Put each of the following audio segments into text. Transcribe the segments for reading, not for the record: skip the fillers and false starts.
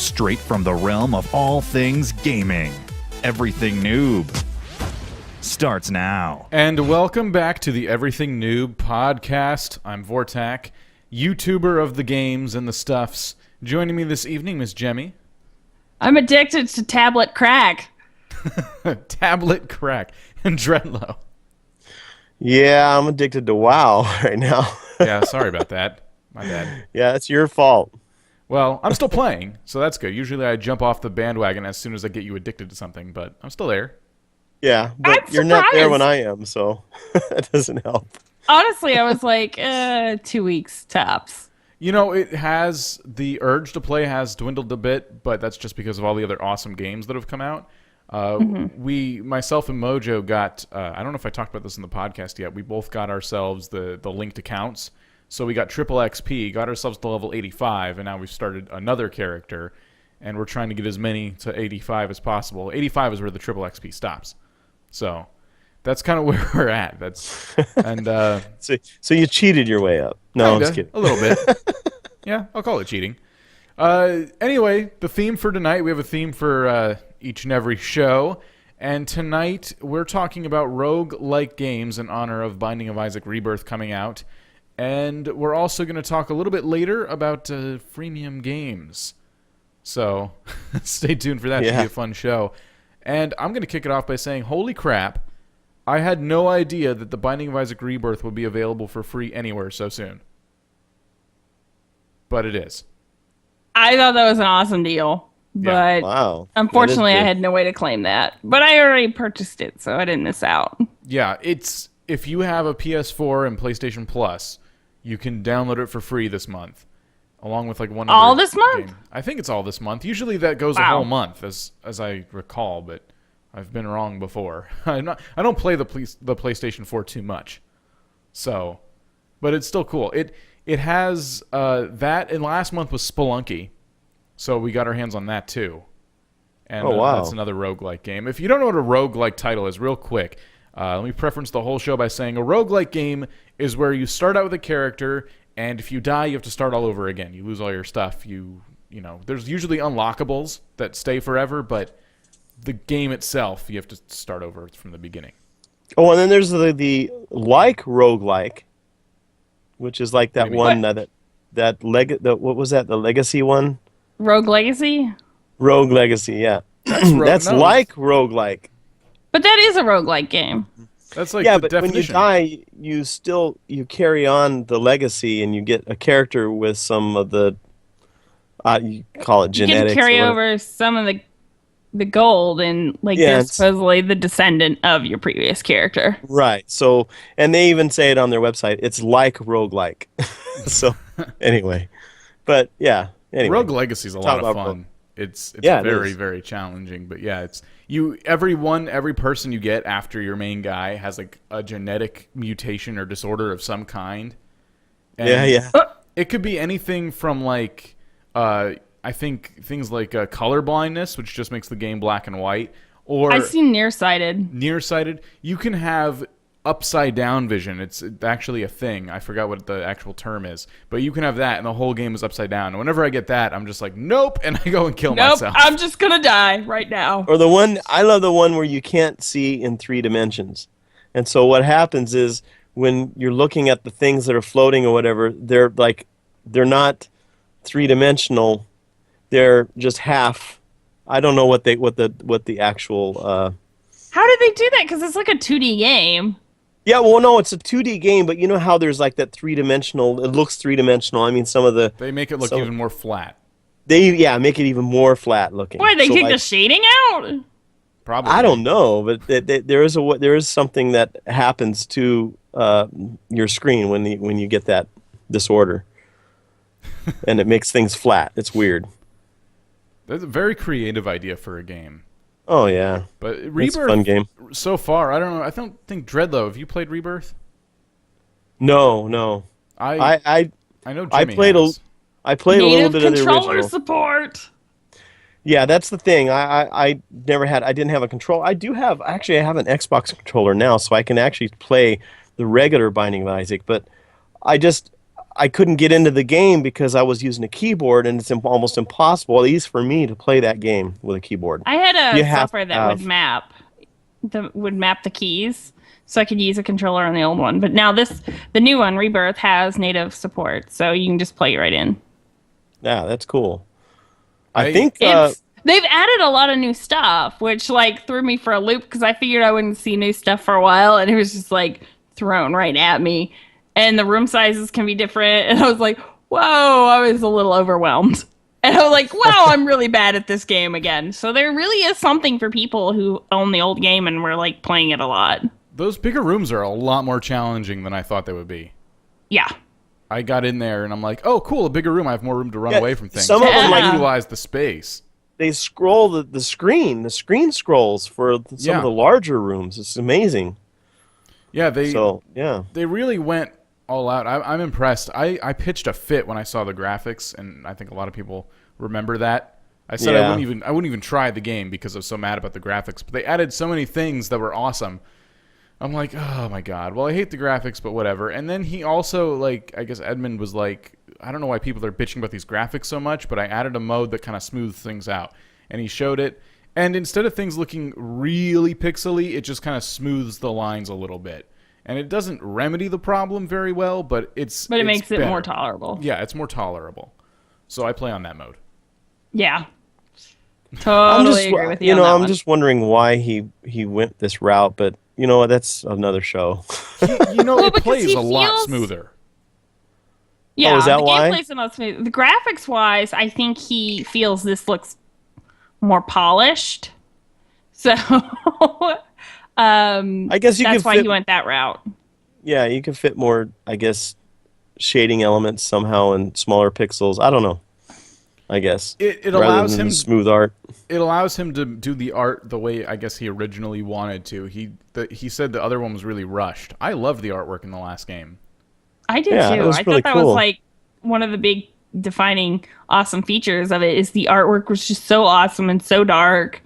straight from the realm of all things gaming. Everything Noob starts now. And welcome back to the Everything Noob podcast. I'm Vortak, YouTuber of the games and the stuffs. Joining me this evening, Miss Jemmy. I'm addicted to tablet crack. Tablet crack. And Dreadlow. Yeah, I'm addicted to WoW right now. Yeah, sorry about that. My bad. Yeah, it's your fault. Well, I'm still playing, so that's good. Usually I jump off the bandwagon as soon as I get you addicted to something, but I'm still there. Yeah, but I'm you're not there surprised. when I am, so that doesn't help. Honestly, I was like, 2 weeks tops. You know, the urge to play has dwindled a bit, but that's just because of all the other awesome games that have come out. Myself and Mojo got, I don't know if I talked about this in the podcast yet, we both got ourselves the linked accounts. So we got triple XP, got ourselves to level 85, and now we've started another character, and we're trying to get as many to 85 as possible. 85 is where the triple XP stops. So that's kind of where we're at. So you cheated your way up. No, I'm just kidding. A little bit. Yeah, I'll call it cheating. Anyway, the theme for tonight, we have a theme for each and every show. And tonight, we're talking about rogue-like games in honor of Binding of Isaac Rebirth coming out. And we're also going to talk a little bit later about freemium games. So stay tuned for that. It should be a fun show. And I'm going to kick it off by saying, holy crap, I had no idea that the Binding of Isaac Rebirth would be available for free anywhere so soon. But it is. I thought that was an awesome deal. But Wow. unfortunately, I had no way to claim that. But I already purchased it, so I didn't miss out. Yeah, if you have a PS4 and PlayStation Plus, you can download it for free this month, along with like one All other this month? game. I think it's all this month. Usually that goes a Wow. whole month, as I recall, but I've been wrong before. I don't play the PlayStation 4 too much, so, but it's still cool. It has that, and last month was Spelunky, so we got our hands on that too. And that's another roguelike game. If you don't know what a roguelike title is, real quick. Let me preference the whole show by saying a roguelike game is where you start out with a character, and if you die, you have to start all over again. You lose all your stuff. You know, there's usually unlockables that stay forever, but the game itself, you have to start over from the beginning. Oh, and then there's the roguelike, which is like that one what was that? The Legacy one? Rogue Legacy? Rogue Legacy, yeah. That's like roguelike. But that is a roguelike game. That's like Yeah, the but when you definition. die, you carry on the legacy, and you get a character with some of the you call it You genetics. can carry or whatever. over some of the gold, and like Yeah, you're it's- supposedly the descendant of your previous character. Right. So, and they even say it on their website. It's like roguelike. So, anyway, but yeah. Anyway, Rogue Legacy is a lot of about fun. It's Yeah, it very, is. very challenging, but yeah, every person you get after your main guy has like a genetic mutation or disorder of some kind. And yeah. it could be anything from like I think things like color blindness, which just makes the game black and white, or I've seen nearsighted. nearsighted. You can have upside down vision. It's actually a thing. I forgot what the actual term is, but you can have that, and the whole game is upside down. And whenever I get that, I'm just like, nope, and I go and kill Nope, myself. I'm just gonna die right now. Or I love the one where you can't see in 3 dimensions. And so what happens is when you're looking at the things that are floating or whatever, they're not 3-dimensional. They're just half. I don't know what the actual How did they do that? Because it's like a 2D game. Yeah, well, no, it's a 2D game, but you know how there's like that 3-dimensional. It looks 3-dimensional. I mean, some of the They make it look even more flat. they make it even more flat looking. Why, they So, take like, the shading out? Probably. I don't know, but there is something that happens to your screen when you get that disorder, and it makes things flat. It's weird. That's a very creative idea for a game. Oh yeah, But it's a Rebirth, fun game. so far, I don't know. I don't think Dreadlow. Have you played Rebirth? No, I know Jimmy played has. I played a little Native bit of the controller original. support. Yeah, that's the thing. I didn't have a control. I have an Xbox controller now, so I can actually play the regular Binding of Isaac. But I I couldn't get into the game because I was using a keyboard, and it's almost impossible, at least for me, to play that game with a keyboard. I had You a have software to that would have- map the keys, so I could use a controller on the old one. But now the new one, Rebirth, has native support, so you can just plug it right in. Yeah, that's cool. I I- think They've added a lot of new stuff, which like threw me for a loop because I figured I wouldn't see new stuff for a while, and it was just like thrown right at me. And the room sizes can be different, and I was like, "Whoa!" I was a little overwhelmed, and I was like, "Wow, I'm really bad at this game again." So there really is something for people who own the old game and were like playing it a lot. Those bigger rooms are a lot more challenging than I thought they would be. Yeah. I got in there and I'm like, oh, cool, a bigger room. I have more room to run away from things. some of them, I like- utilize the space. they scroll the screen. The screen scrolls for some Yeah. of the larger rooms. It's amazing. Yeah, they really went all out. I'm impressed. I pitched a fit when I saw the graphics, and I think a lot of people remember that. I said Yeah. I wouldn't even try the game because I was so mad about the graphics. But they added so many things that were awesome. I'm like, oh my god. Well, I hate the graphics, but whatever. And then he also, like, I guess Edmund was like, I don't know why people are bitching about these graphics so much, but I added a mode that kind of smooths things out. And he showed it. And instead of things looking really pixely, it just kind of smooths the lines a little bit. And it doesn't remedy the problem very well, but But it it's makes it more better. tolerable. Yeah, it's more tolerable. So I play on that mode. Yeah. I'm Totally just, agree with you. you on know, that I'm one. just wondering why he went this route, but you know what? That's another show. You know, Well, it because plays he a lot feels- smoother. Yeah, is that the why? gameplay's not smooth. The graphics wise, I think he feels this looks more polished. So I guess you that's could why fit, he went that route. yeah, you can fit more, I guess, shading elements somehow in smaller pixels. I don't know. I guess It rather allows than him the smooth art. it allows him to do the art the way I guess he originally wanted to. He said the other one was really rushed. I loved the artwork in the last game. I did Yeah, it too. was I really thought that was cool. like one of the big defining awesome features of it is the artwork was just so awesome and so dark.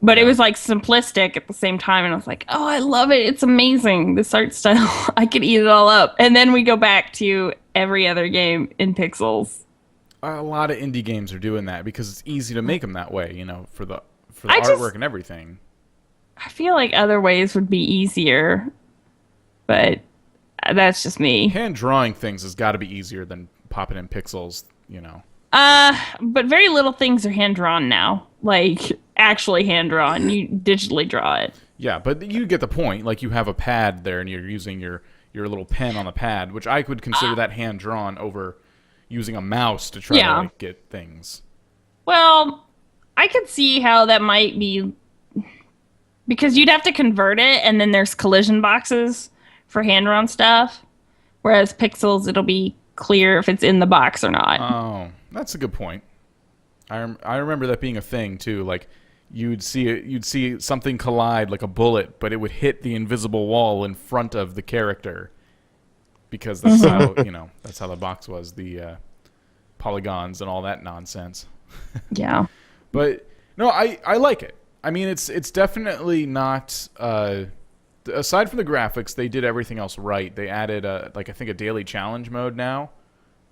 But it was like simplistic at the same time, and I was like, "Oh, I love it! It's amazing. This art style, I could eat it all up." And then we go back to every other game in pixels. A lot of indie games are doing that because it's easy to make them that way, you know, for the I just- artwork and everything. I feel like other ways would be easier, but that's just me. Hand drawing things has got to be easier than popping in pixels, you know. But very little things are hand drawn now. Like actually hand drawn. You digitally draw it. Yeah, but you get the point. Like you have a pad there and you're using your little pen on the pad, which I could consider that hand drawn over using a mouse to try to Yeah. like, get things. Well, I could see how that might be because you'd have to convert it, and then there's collision boxes for hand drawn stuff. Whereas pixels, it'll be clear if it's in the box or not. Oh, that's a good point. I remember that being a thing too. Like you'd see something collide like a bullet, but it would hit the invisible wall in front of the character because that's how that's how the box was. The polygons and all that nonsense. Yeah. But no, I like it. I mean, it's definitely not. Aside from the graphics, they did everything else right. They added I think a daily challenge mode now.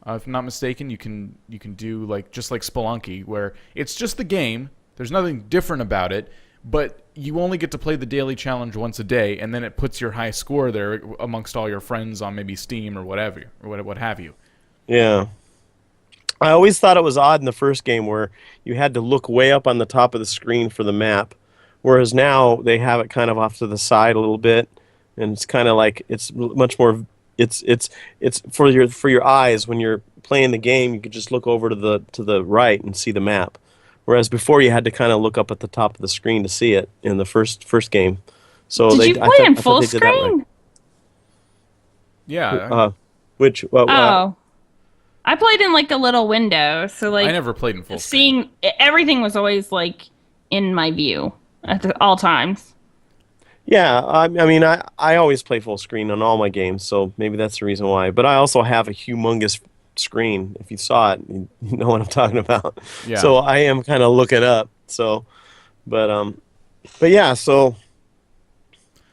If I'm not mistaken, you can do just like Spelunky, where it's just the game. There's nothing different about it, but you only get to play the daily challenge once a day, and then it puts your high score there amongst all your friends on maybe Steam or whatever, or what have you. Yeah. I always thought it was odd in the first game where you had to look way up on the top of the screen for the map, whereas now they have it kind of off to the side a little bit, and it's kind of like it's much more. It's for your eyes when you're playing the game. You could just look over to the right and see the map, whereas before you had to kind of look up at the top of the screen to see it in the first game. So Did you play in full screen? Yeah, Which Oh. I played in like a little window, so like I never played in full screen. seeing everything was always like in my view at all times. Yeah, I mean, I always play full screen on all my games, so maybe that's the reason why. But I also have a humongous screen. If you saw it, you know what I'm talking about. Yeah. So I am kind of looking up. So, but yeah. So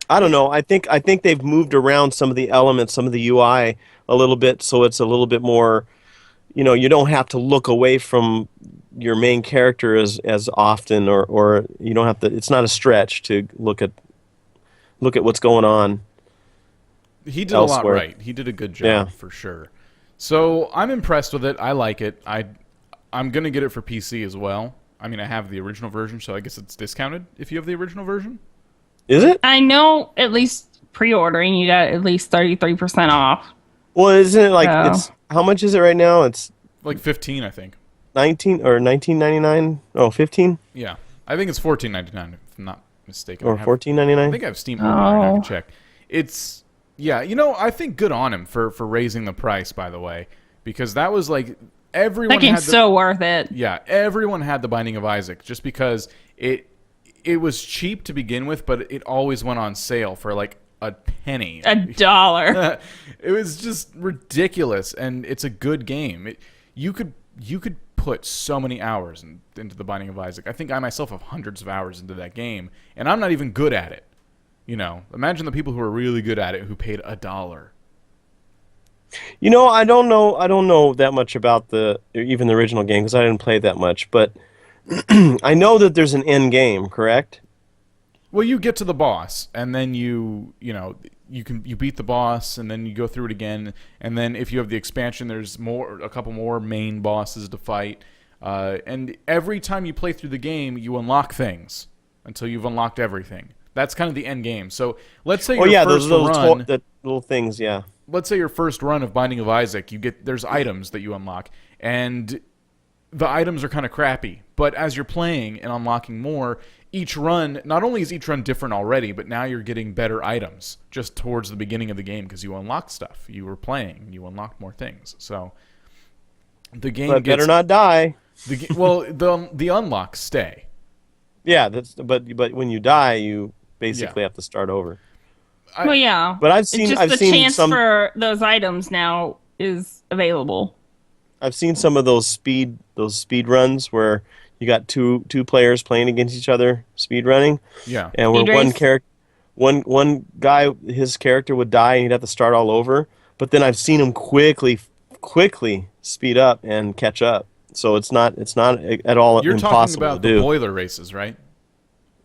I don't know. I think they've moved around some of the elements, some of the UI, a little bit, so it's a little bit more. You don't have to look away from your main character as often, or you don't have to. It's not a stretch to look at what's going on. He did elsewhere. a lot right. He did a good job Yeah. for sure. So I'm impressed with it. I like it. I'm gonna get it for PC as well. I mean, I have the original version, so I guess it's discounted if you have the original version. Is it? I know at least pre-ordering, you got at least 33% off. Well, isn't it like Oh. it's how much is it right now? It's Like 15, I think. 19 or 19.99? Oh, 15 Yeah, I think it's 14.99 if I'm not mistaken. or I 14.99? think I have Steam online. I Oh. can check. It's I think good on him for raising the price. By the way, because that was like everyone That game's had so worth it. Yeah, everyone had the Binding of Isaac just because it was cheap to begin with, but it always went on sale for like a penny. $1. It was just ridiculous, and it's a good game. You could put so many hours into the Binding of Isaac. I think I myself have hundreds of hours into that game, and I'm not even good at it. Imagine the people who are really good at it who paid $1. I don't know that much about even the original game because I didn't play it that much, but I know that there's an end game, correct? Well, you get to the boss, and then you beat the boss, and then you go through it again, and then if you have the expansion, there's a couple more main bosses to fight, and every time you play through the game, you unlock things until you've unlocked everything. That's kind of the end game. So let's say your first run, the little things, yeah. let's say your first run of Binding of Isaac, there's items that you unlock, and the items are kind of crappy. But as you're playing and unlocking more, not only is each run different already, but now you're getting better items just towards the beginning of the game because you unlocked stuff. You were playing, you unlocked more things. So the game better not die. The unlocks stay. Yeah, but when you die, you basically have to start over. Well, yeah. But I've It's seen just the chance for those items now is available. I've seen some of those speed runs where you got two players playing against each other, speed running. Yeah. And where Speed race? one guy, his character would die and he'd have to start all over. But then I've seen him quickly speed up and catch up. So it's not at all You're impossible talking about to do. the boiler races, right?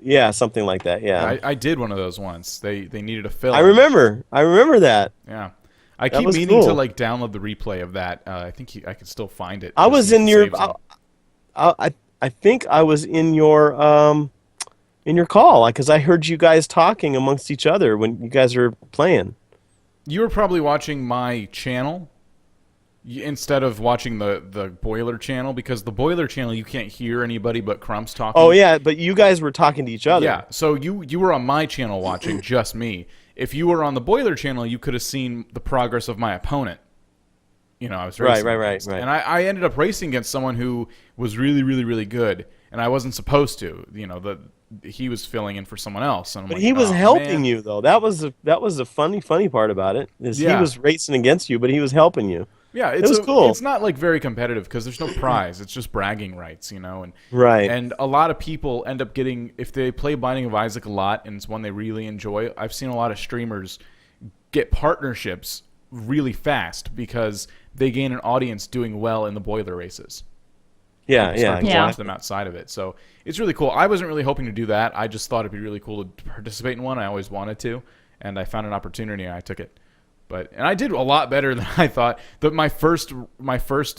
Yeah, something like that. Yeah, I did one of those once. They needed a fill. I remember that. Yeah. I That keep was meaning to cool. like download the replay of that. I think I can still find it. I Just was see if in it your. saves them. I think I was in your call because I heard you guys talking amongst each other when you guys were playing. You were probably watching my channel instead of watching the boiler channel, because the boiler channel you can't hear anybody but Crumps talking. Oh yeah, but you guys were talking to each other. Yeah, so you were on my channel watching just me. If you were on the boiler channel, you could have seen the progress of my opponent. I was racing against. Right. And I ended up racing against someone who was really, really, really good, and I wasn't supposed to. He was filling in for someone else. And I'm But like, he was "Oh, helping man." you though. That was the funny part about it is Yeah. he was racing against you, but he was helping you. Yeah, was cool. It's not like very competitive because there's no prize. It's just bragging rights, and Right. And a lot of people end up getting, if they play Binding of Isaac a lot and it's one they really enjoy. I've seen a lot of streamers get partnerships really fast because they gain an audience doing well in the boiler races. Yeah, People yeah, start to exactly. watch them outside of it. So it's really cool. I wasn't really hoping to do that. I just thought it'd be really cool to participate in one. I always wanted to, and I found an opportunity and I took it. And I did a lot better than I thought. My first,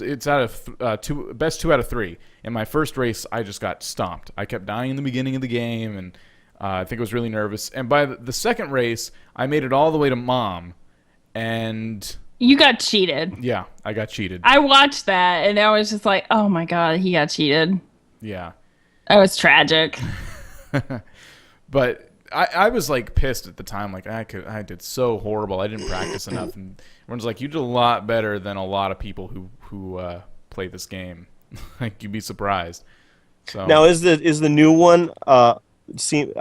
it's out of best 2 out of 3. In my first race, I just got stomped. I kept dying in the beginning of the game, and I think I was really nervous. And by the second race, I made it all the way to Mom, and You got cheated. yeah, I got cheated. I watched that and I was just like, oh my God, he got cheated. Yeah, That was tragic. but I was like pissed at the time. Like I did so horrible. I didn't practice enough, and everyone's like, you did a lot better than a lot of people who play this game. Like you'd be surprised. So Now is the new one? I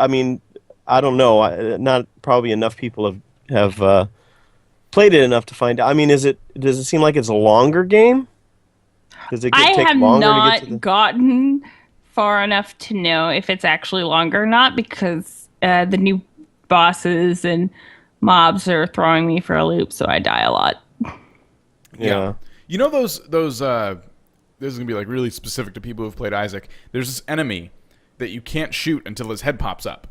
mean, I don't know. Not probably enough people have played it enough to find out. I mean, does it seem like it's a longer game? Does it I take have longer to not get to the? gotten far enough to know if it's actually longer or not because the new bosses and mobs are throwing me for a loop, so I die a lot. Yeah. You know those this is gonna be like really specific to people who've played Isaac. There's this enemy that you can't shoot until his head pops up.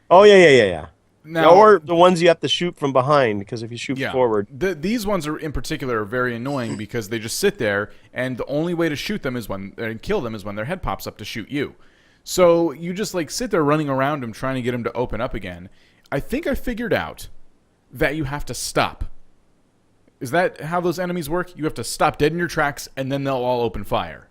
Oh yeah. Now, Or the ones you have to shoot from behind, because if you shoot forward. These ones are in particular are very annoying because they just sit there, and the only way to shoot them is and kill them is when their head pops up to shoot you. So you just like sit there running around them trying to get them to open up again. I think I figured out that you have to stop. Is that how those enemies work? You have to stop dead in your tracks, and then they'll all open fire.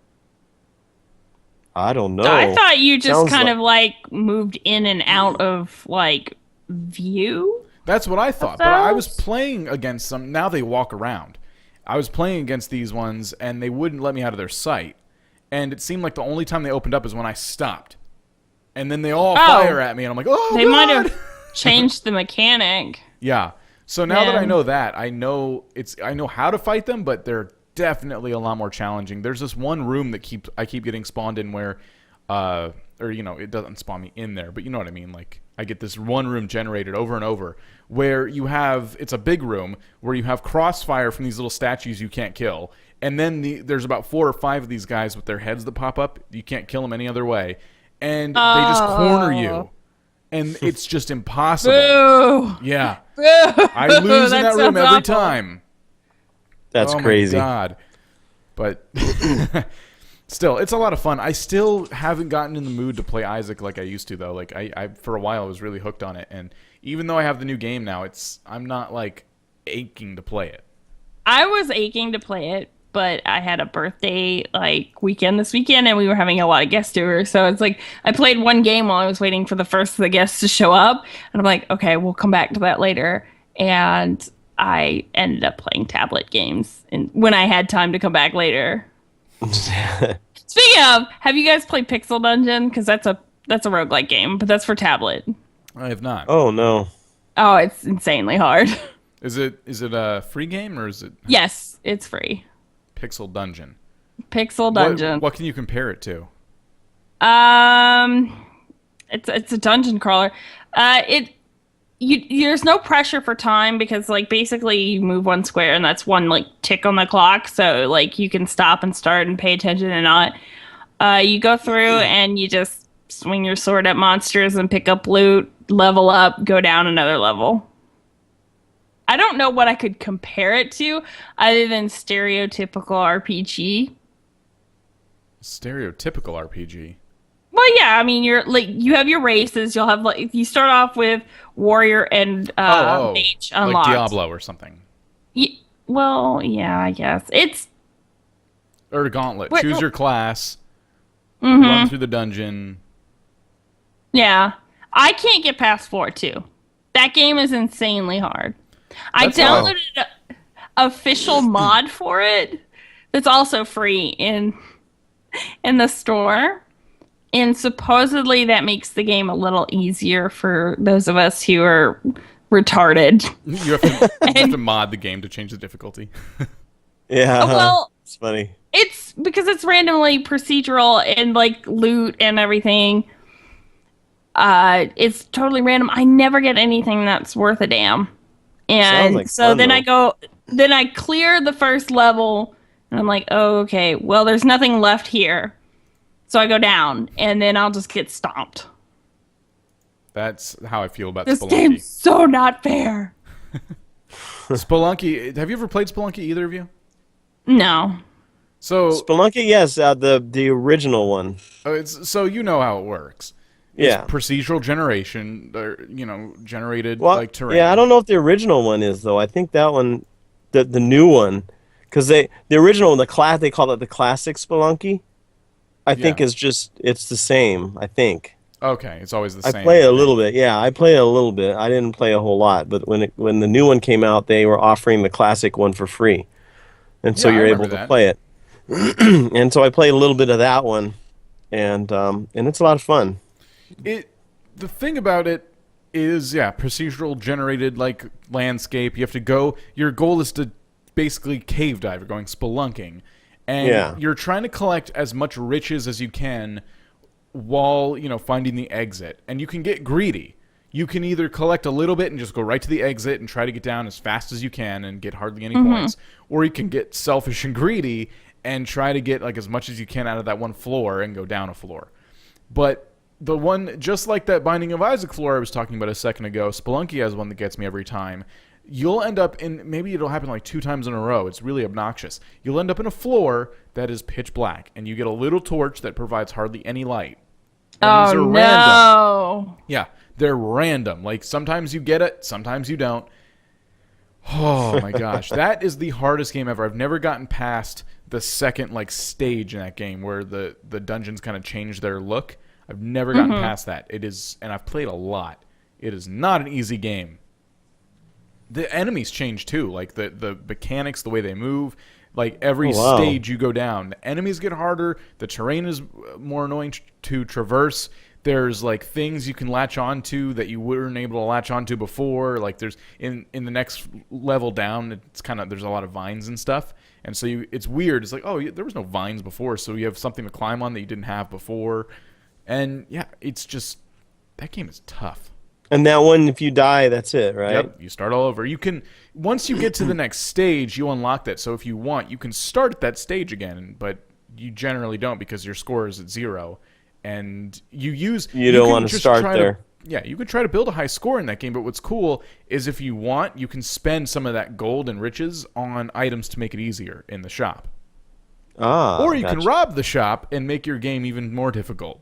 I don't know. I thought you just Sounds kind of like moved in and out of like view. That's what I thought. But I was playing against them. Now they walk around. I was playing against these ones, and they wouldn't let me out of their sight. And it seemed like the only time they opened up is when I stopped. And then they all fire at me, and I'm like, oh, They God! might have changed the mechanic. Yeah. So now that I know that, I know how to fight them, but they're definitely a lot more challenging. There's this one room that I keep getting spawned in where, it doesn't spawn me in there, but you know what I mean. Like I get this one room generated over and over where it's a big room where you have crossfire from these little statues you can't kill, and then there's about 4 or 5 of these guys with their heads that pop up. You can't kill them any other way, and they just corner you. And it's just impossible. Boo! Yeah. Boo! I lose in that room every awful. time. That's oh crazy. My God. But still, it's a lot of fun. I still haven't gotten in the mood to play Isaac like I used to, though. Like I for a while, I was really hooked on it. And even though I have the new game now, I'm not like aching to play it. I was aching to play it, but I had a birthday weekend this weekend, and we were having a lot of guests over. So it's like I played one game while I was waiting for the first of the guests to show up, and I'm like, okay, we'll come back to that later. And I ended up playing tablet games, and when I had time to come back later. Speaking of, have you guys played Pixel Dungeon? Because that's a roguelike game, but that's for tablet. I have not. Oh no. Oh, it's insanely hard. Is it a free game or is it? Yes, it's free. Pixel Dungeon. Pixel Dungeon. What can you compare it to? It's a dungeon crawler. There's no pressure for time because basically you move one square and that's one tick on the clock. So you can stop and start and pay attention and not. You go through and you just swing your sword at monsters and pick up loot, level up, go down another level. I don't know what I could compare it to other than stereotypical RPG. Stereotypical RPG. Well, yeah, I mean, you have your races. You'll have you start off with warrior and mage unlocked. Like Diablo or something. Well, yeah, I guess it's or Gauntlet. Choose your class. Mm-hmm. Run through the dungeon. Yeah, I can't get past floor 2. That game is insanely hard. I downloaded an official mod for it that's also free in the store. And supposedly that makes the game a little easier for those of us who are retarded. You have to mod the game to change the difficulty. Yeah. Well, it's funny. It's because it's randomly procedural and loot and everything. It's totally random. I never get anything that's worth a damn. And so then I clear the first level and I'm like, oh, okay, well, there's nothing left here. So I go down and then I'll just get stomped. That's how I feel about this Spelunky. This game's so not fair. Spelunky, have you ever played Spelunky, either of you? No. So Spelunky, yes, the original one. So you know how it works. Yeah. It's procedural generation, generated terrain. Yeah, I don't know if the original one is though. I think that one, the new one, because the original one, they call it the classic Spelunky. I think it's the same. I think. Okay, it's always the same. I play a little bit. Yeah, I play a little bit. I didn't play a whole lot, but when the new one came out, they were offering the classic one for free, and so you're able to play it. And so I played a little bit of that one, and it's a lot of fun. The thing about it is, procedural generated landscape. You have to go. Your goal is to basically cave dive. You're going spelunking, and you're trying to collect as much riches as you can while finding the exit. And you can get greedy. You can either collect a little bit and just go right to the exit and try to get down as fast as you can and get hardly any points, or you can get selfish and greedy and try to get like as much as you can out of that one floor and go down a floor. But the one, just like that Binding of Isaac floor I was talking about a second ago, Spelunky has one that gets me every time. You'll end up in, maybe it'll happen like 2 times in a row. It's really obnoxious. You'll end up in a floor that is pitch black, and you get a little torch that provides hardly any light. And these are random. No. Yeah, they're random. Like, sometimes you get it, sometimes you don't. Oh, my gosh. That is the hardest game ever. I've never gotten past the second, like, stage in that game where the dungeons kind of change their look. I've never gotten past that. It is, and I've played a lot. It is not an easy game. The enemies change too, like the mechanics, the way they move. Like every stage you go down, the enemies get harder. The terrain is more annoying to traverse. There's like things you can latch onto that you weren't able to latch onto before. Like there's in the next level down, it's kind of there's a lot of vines and stuff, and so it's weird. It's like, oh, there was no vines before, so you have something to climb on that you didn't have before, and yeah, it's just that game is tough. And that one, if you die, that's it, right? Yep, you start all over. You can, once you get to the next stage, you unlock that. So if you want, you can start at that stage again, but you generally don't because your score is at 0. And you don't want to start there. Yeah, you can try to build a high score in that game, but what's cool is if you want, you can spend some of that gold and riches on items to make it easier in the shop. Or you can rob the shop and make your game even more difficult.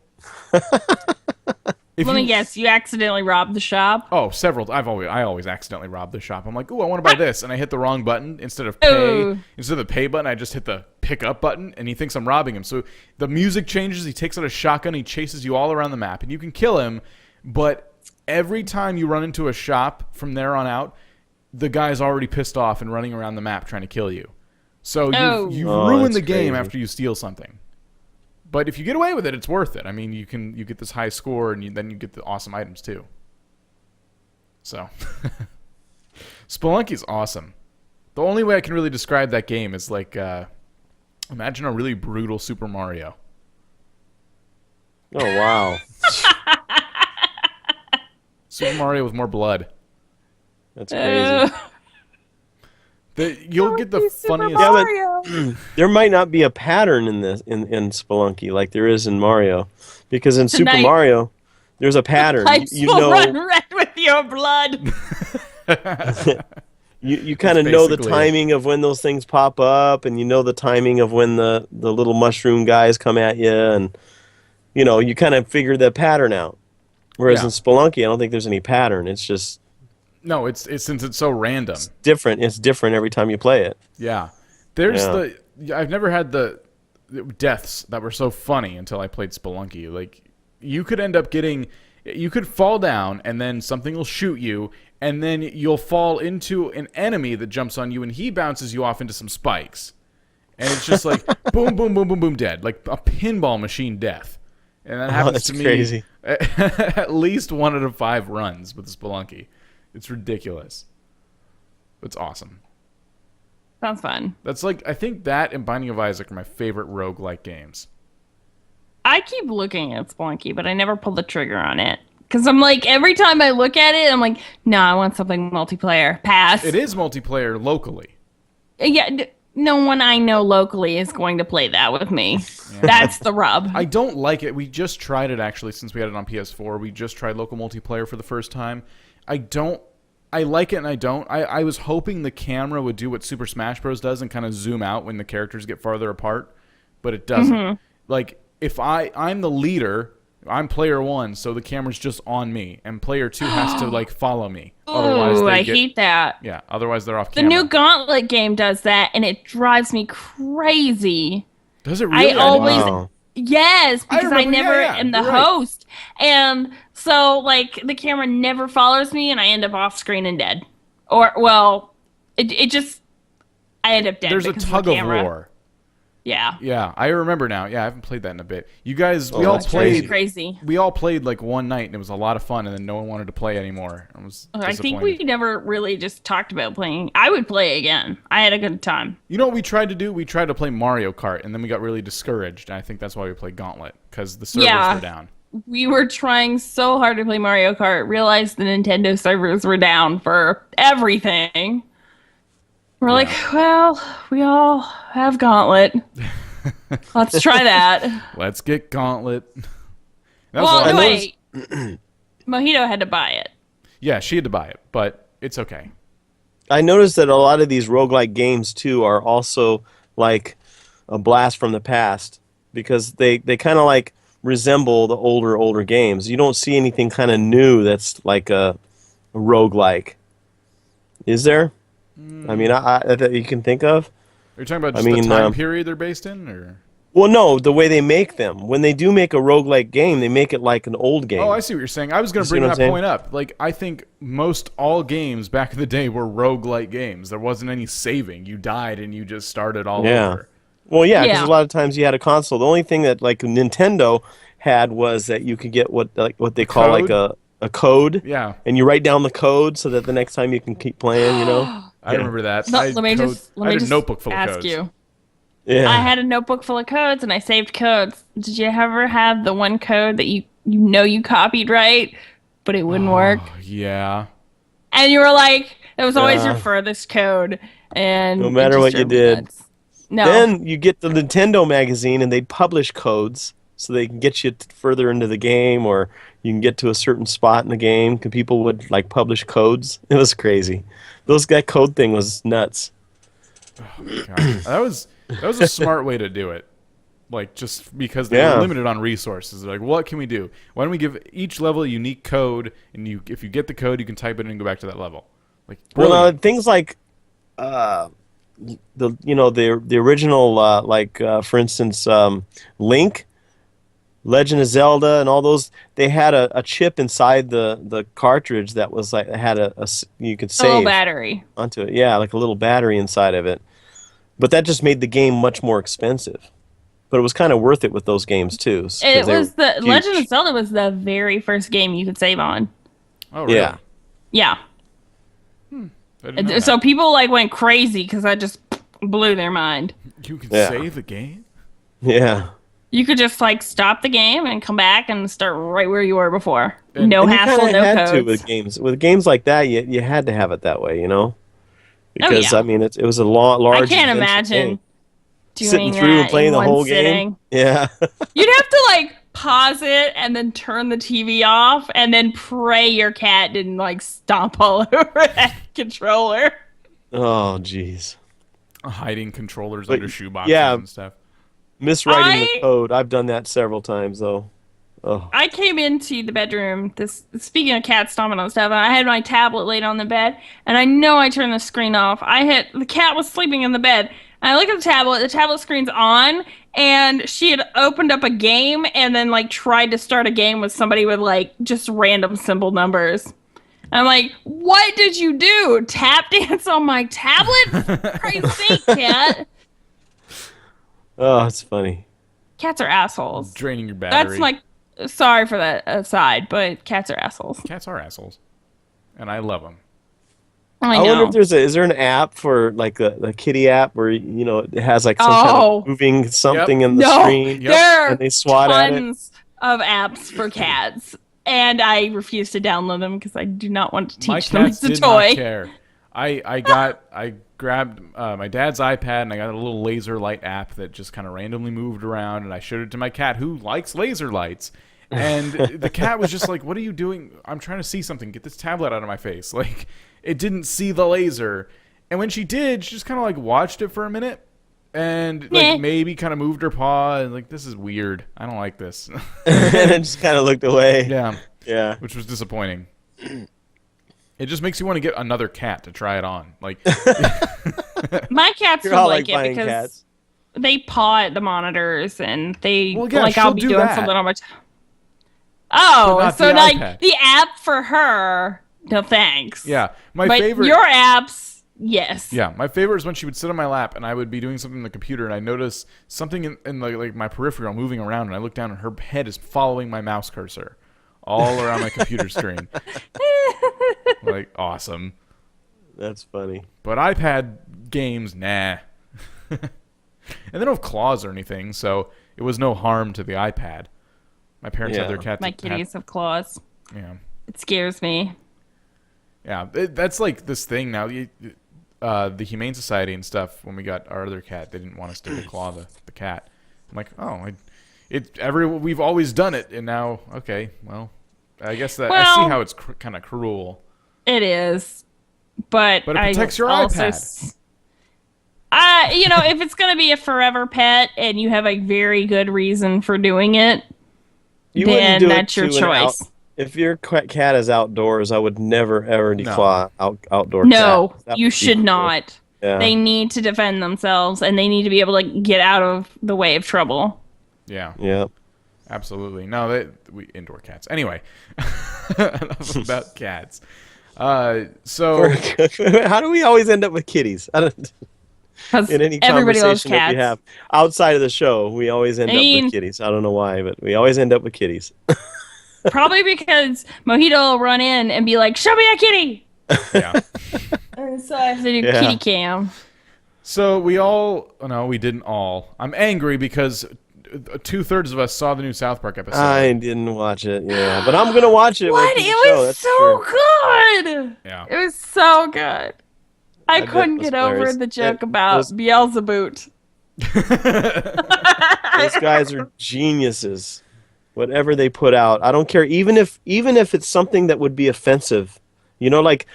Let me guess, you accidentally robbed the shop? Oh, several. I always accidentally rob the shop. I'm like, ooh, I want to buy this, and I hit the wrong button instead of pay. Ooh. Instead of the pay button, I just hit the pick up button, and he thinks I'm robbing him. So the music changes. He takes out a shotgun. He chases you all around the map, and you can kill him. But every time you run into a shop from there on out, the guy's already pissed off and running around the map trying to kill you. So you've ruined the game after you steal something. But if you get away with it, it's worth it. I mean, you get this high score, and then you get the awesome items too. So, Spelunky's awesome. The only way I can really describe that game is like, imagine a really brutal Super Mario. Oh wow! Super Mario with more blood. That's crazy. You'll get the funniest. Yeah, but there might not be a pattern in this in Spelunky like there is in Mario, because in Super Mario, there's a pattern. You know, run red with your blood. you kind of know the timing of when those things pop up, and you know the timing of when the little mushroom guys come at you, and you kind of figure the pattern out. Whereas in Spelunky, I don't think there's any pattern. It's just no, it's since it's so random. It's different. It's different every time you play it. Yeah. I've never had the deaths that were so funny until I played Spelunky. Like, you could fall down and then something will shoot you, and then you'll fall into an enemy that jumps on you, and he bounces you off into some spikes. And it's just like boom, boom, boom, boom, boom, dead. Like a pinball machine death. And that happens to me crazy. At least 1 out of 5 runs with Spelunky. It's ridiculous. It's awesome. Sounds fun. That's like, I think that and Binding of Isaac are my favorite roguelike games. I keep looking at Spelunky, but I never pull the trigger on it. Because I'm like, every time I look at it, I'm like, no, I want something multiplayer. Pass. It is multiplayer locally. Yeah, no one I know locally is going to play that with me. Yeah. That's the rub. I don't like it. We just tried it, actually, since we had it on PS4. We just tried local multiplayer for the first time. I like it and I don't. I was hoping the camera would do what Super Smash Bros. Does and kind of zoom out when the characters get farther apart, but it doesn't. Mm-hmm. Like, if I'm the leader, I'm player 1, so the camera's just on me, and player 2 has to, like, follow me. Oh, I hate that. Yeah, otherwise they're off camera. The new Gauntlet game does that, and it drives me crazy. Does it really? Wow. Yes, because I never am the host. And so, like, the camera never follows me, and I end up off screen and dead. Or, well, it just, I end up dead. There's a tug of war. Yeah. Yeah, I remember now. Yeah, I haven't played that in a bit. You guys, we all played. Crazy. We all played like one night, and it was a lot of fun, and then no one wanted to play anymore. It was disappointing. I think we never really just talked about playing. I would play again. I had a good time. You know what we tried to do? We tried to play Mario Kart, and then we got really discouraged. And I think that's why we played Gauntlet, because the servers were down. we were trying so hard to play Mario Kart, realized the Nintendo servers were down for everything. We're like, well, we all have Gauntlet. Let's try that. Let's get Gauntlet. That was Well, a no, lot- wait. Mojito had to buy it. Yeah, she had to buy it, but it's okay. I noticed that a lot of these roguelike games too are also like a blast from the past because they kind of like resemble the older games. You don't see anything kind of new that's like a roguelike. Is there? I mean, that you can think of? Are you talking about I just mean, the time period they're based in, or? Well, no, the way they make them. When they do make a roguelike game, they make it like an old game. Oh, I see what you're saying. I was going You to see bring what I'm that saying? point up. Like, I think most all games back in the day were roguelike games. There wasn't any saving. You died and you just started all Yeah. over. Well, yeah, because Yeah. a lot of times you had a console. The only thing that like Nintendo had was that you could get what they call like code? a code. Yeah. And you write down the code so that the next time you can keep playing, you know? I remember that. No, I let me had a just notebook full ask of codes. you. Yeah. I had a notebook full of codes and I saved codes. Did you ever have the one code that you copied right, but it wouldn't work? Oh, yeah. And you were like, it was always your Yeah. furthest code. And No it matter just what you drove me did. nuts. No. Then you get the Nintendo magazine and they'd publish codes so they can get you further into the game or you can get to a certain spot in the game. 'Cause people would like publish codes. It was crazy. That code thing was nuts. God. That was a smart way to do it. Like, just because they Yeah. were limited on resources. They're like, what can we do? Why don't we give each level a unique code, and if you get the code, you can type it in and go back to that level. Like, Well, brilliant. things like the original for instance Link, Legend of Zelda, and all those. They had a chip inside the cartridge that was like had you could a little save battery. onto it. Yeah, like a little battery inside of it. But that just made the game much more expensive. But it was kind of worth it with those games too. 'Cause It they was were the huge. Legend of Zelda was the very first game you could save on. Oh, really? Yeah. Yeah. I didn't know So that. people like went crazy because I just blew their mind. You can Yeah. save the game? Yeah. You could just like stop the game and come back and start right where you were before. And- No And you hassle, kinda no had to codes. with games. With games like that, you had to have it that way, you know? Because yeah. I mean, it was a large. I can't adventure imagine game. doing Sitting that through and playing in the one whole sitting. game. Yeah. You'd have to like pause it and then turn the TV off and then pray your cat didn't like stomp all over that controller. Oh, jeez. Hiding controllers But, under shoeboxes yeah. and stuff. Miswriting the I- code. I've done that several times, though. Oh. I came into the bedroom, speaking of cat stomping on stuff, and I had my tablet laid on the bed, and I know I turned the screen off. The cat was sleeping in the bed. And I look at the tablet screen's on, and she had opened up a game and then like tried to start a game with somebody with like just random symbol numbers. I'm like, what did you do? Tap dance on my tablet? For Christ's sake, cat. Oh, it's funny. Cats are assholes. Draining your battery. That's like, sorry for that aside, but cats are assholes. Cats are assholes. And I love them. I I wonder know. if is there an app for like a kitty app where it has like some kind Oh. of moving something in the No, screen Yep. there are and they swat at it. tons of apps for cats, and I refuse to download them because I do not want to My teach them cats it's a did toy. not care. I grabbed my dad's iPad and I got a little laser light app that just kind of randomly moved around, and I showed it to my cat who likes laser lights. And the cat was just like, "What are you doing? I'm trying to see something. Get this tablet out of my face." Like, it didn't see the laser. And when she did, she just kind of like watched it for a minute and like Meh. maybe kind of moved her paw and like, "This is weird. I don't like this." And it just kind of looked away. Yeah, Yeah. which was disappointing. It just makes you want to get another cat to try it on. Like, My cats You're would all like like it buying because cats. they paw at the monitors and they Well, yeah, like I'll she'll be do doing that. something on my. But Oh, not so the like iPad. the app for her? No thanks. yeah, my but favorite. your apps, yes. Yeah, my favorite is when she would sit on my lap and I would be doing something on the computer and I notice something in like my peripheral moving around and I look down and her head is following my mouse cursor all around my computer screen. Like, awesome. That's funny. But iPad games, nah. And they don't have claws or anything, so it was no harm to the iPad. My parents have their cats. My kitties have claws. Yeah. It scares me. Yeah, that's like this thing now. The Humane Society and stuff. When we got our other cat, they didn't want us to declaw the cat. I'm like, oh, we've always done it, and now okay, well, I guess I see how it's kind of cruel. It is, but it protects your iPad. If it's gonna be a forever pet and you have a very good reason for doing it, then that's your choice. If your cat is outdoors, I would never ever declaw outdoor No, cat. you should not. Yeah. They need to defend themselves, and they need to be able to get out of the way of trouble. Yeah. Yeah. Absolutely. No, we indoor cats. Anyway, enough about cats. So how do we always end up with kitties? I don't. In any conversation that we have outside of the show, we always end up with kitties. I don't know why, but we always end up with kitties. Probably because Mojito will run in and be like, "Show me a kitty." Yeah. So I have to do kitty cam. So we didn't all. I'm angry because 2/3 of us saw the new South Park episode. I didn't watch it, but I'm gonna watch it. What? It was so good. Yeah. It was so good. I couldn't get over the joke about Beelzebub. Those guys are geniuses. Whatever they put out, I don't care. Even if it's something that would be offensive, like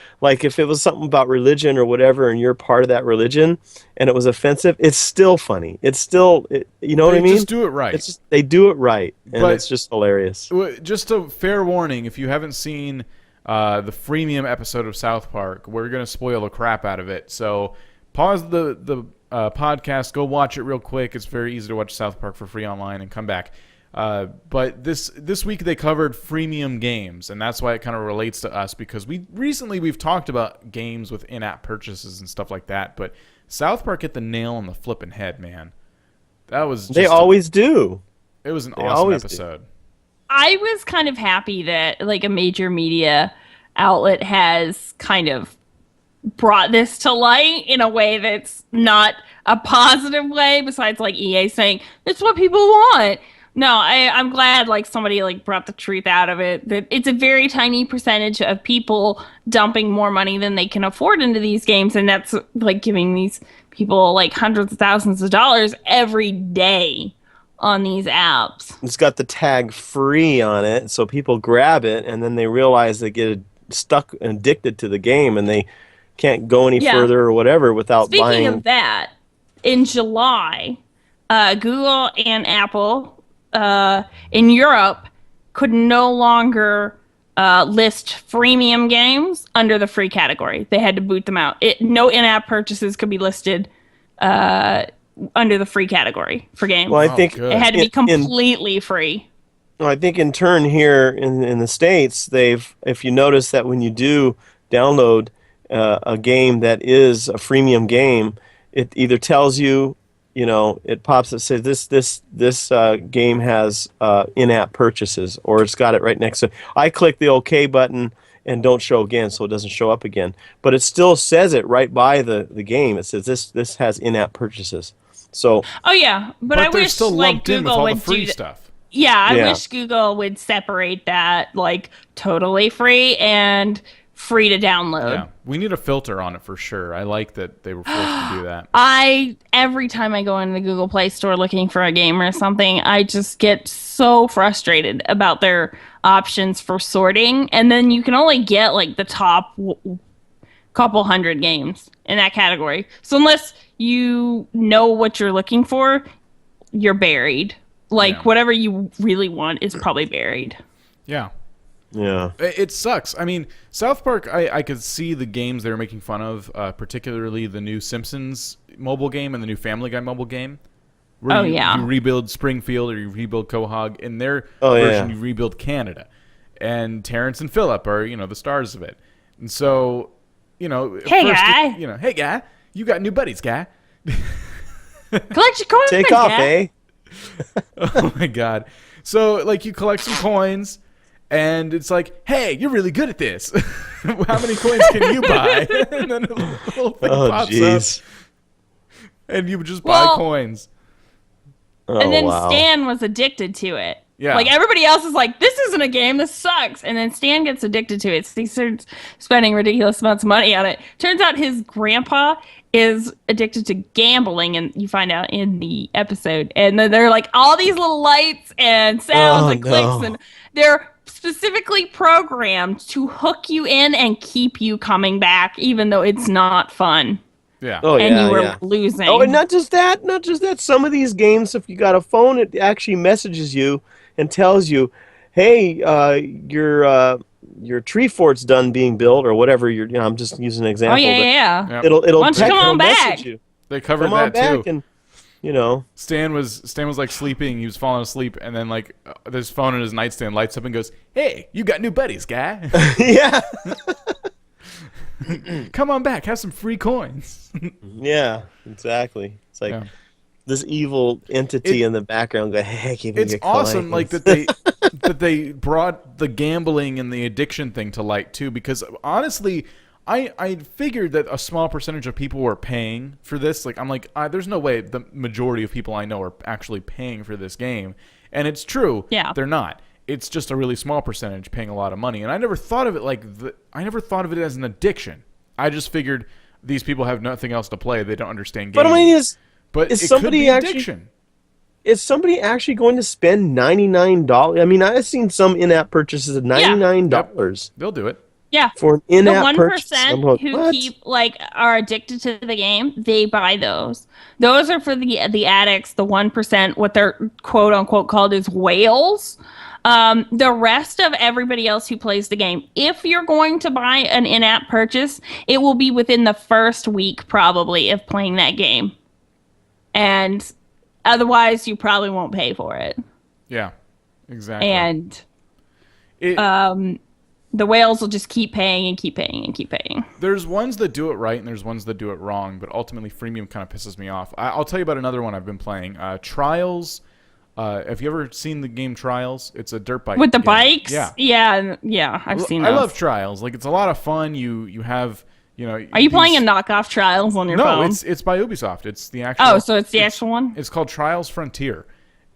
if it was something about religion or whatever, and you're part of that religion, and it was offensive, it's still funny. It's still, you know what I mean? They just do it right. It's just, they do it right, and it's just hilarious. Just a fair warning: if you haven't seen the freemium episode of South Park, we're gonna spoil the crap out of it. So pause the podcast, go watch it real quick. It's very easy to watch South Park for free online, and come back. But this week they covered freemium games, and that's why it kind of relates to us, because we've talked about games with in-app purchases and stuff like that, but South Park hit the nail on the flipping head, man. That was they always do. It was an awesome episode. I was kind of happy that like a major media outlet has kind of brought this to light in a way that's not a positive way, besides like EA saying it's what people want. No, I'm glad like somebody like brought the truth out of it, that it's a very tiny percentage of people dumping more money than they can afford into these games, and that's like giving these people like hundreds of thousands of dollars every day on these apps. It's got the tag free on it, so people grab it and then they realize they get stuck and addicted to the game and they can't go any further or whatever without buying. Speaking of that, in July, Google and Apple in Europe could no longer list freemium games under the free category. They had to boot them out. No in-app purchases could be listed under the free category for games. Well, I think it had to be completely free. Well, I think in turn here in the States, if you notice that when you do download a game that is a freemium game, it either tells you, it pops up, says this game has in-app purchases, or it's got it right next to it. I click the OK button and don't show again, so it doesn't show up again. But it still says it right by the game. It says this has in-app purchases. So. Oh yeah, but I wish still like lumped in with Google all would the free do stuff. Yeah, I wish Google would separate that like totally free and free to download. Yeah, we need a filter on it for sure. I like that they were forced to do that. Every time I go into the Google Play Store looking for a game or something, I just get so frustrated about their options for sorting, and then you can only get like the top couple hundred games in that category. So unless you know what you're looking for, you're buried. Whatever you really want is probably buried. Yeah. Yeah. It sucks. I mean, South Park, I could see the games they were making fun of, particularly the new Simpsons mobile game and the new Family Guy mobile game. Where you rebuild Springfield or you rebuild Quahog. In their version, you rebuild Canada. And Terrence and Phillip are, the stars of it. And so, hey, guy. Hey, guy. You got new buddies, guy. Collect your coins, Take off, eh? Oh, my God. So, you collect some coins. And it's like, hey, you're really good at this. How many coins can you buy? And then a little thing pops up. And you just buy coins. And then Stan was addicted to it. Yeah. Like everybody else is like, this isn't a game, this sucks. And then Stan gets addicted to it. So he starts spending ridiculous amounts of money on it. Turns out his grandpa is addicted to gambling, and you find out in the episode. And then there are like all these little lights and sounds and clicks, and they're specifically programmed to hook you in and keep you coming back, even though it's not fun. Yeah. Oh, And yeah, you were yeah. losing. Oh, and not just that. Some of these games, if you got a phone, it actually messages you and tells you, "Hey, your tree fort's done being built," or whatever. I'm just using an example. Oh, yeah, but yeah. Yep. It'll Why don't you come on message back? you. They covered Come on that too. back, and Stan was like sleeping. He was falling asleep, and then like his phone in his nightstand lights up and goes, "Hey, you got new buddies, guy. yeah, Come on back, have some free coins." yeah, exactly. It's like Yeah. this evil entity in the background going, "Hey, give me It's your awesome, coins." like that they brought the gambling and the addiction thing to light too. Because honestly, I figured that a small percentage of people were paying for this. Like I'm like, there's no way the majority of people I know are actually paying for this game, and it's true. Yeah. They're not. It's just a really small percentage paying a lot of money, and I never thought of it I never thought of it as an addiction. I just figured these people have nothing else to play. They don't understand gaming. But I mean, is it somebody could be actually- addiction. Is somebody actually going to spend $99? I mean, I've seen some in-app purchases of $99 They'll do it. Yeah. for an The in-app purchase. I'm 1% like, who what? are addicted to the game, they buy those. Those are for the addicts, the 1%, what they're quote unquote called is whales. The rest of everybody else who plays the game, if you're going to buy an in-app purchase, it will be within the first week probably of playing that game. And otherwise you probably won't pay for it. Yeah, exactly. And It, the whales will just keep paying and keep paying and keep paying. There's ones that do it right and there's ones that do it wrong, but ultimately Freemium kind of pisses me off. I'll tell you about another one I've been playing. Trials. Have you ever seen the game Trials? It's a dirt bike With the game. bikes? Yeah. Yeah, I've seen I those. love Trials. Like it's a lot of fun. You have, Are you playing a knockoff Trials on your No, phone? it's by Ubisoft. It's the actual. Oh, so it's the actual one? It's called Trials Frontier,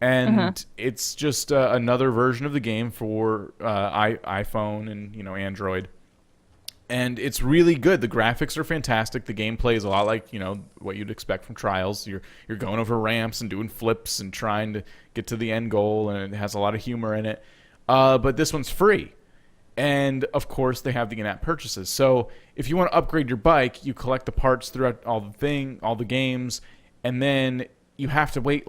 and it's just another version of the game for iPhone and Android. And it's really good. The graphics are fantastic. The gameplay is a lot like what you'd expect from Trials. You're going over ramps and doing flips and trying to get to the end goal, and it has a lot of humor in it. But this one's free. And, of course, they have the in-app purchases. So if you want to upgrade your bike, you collect the parts throughout all the games, and then you have to wait,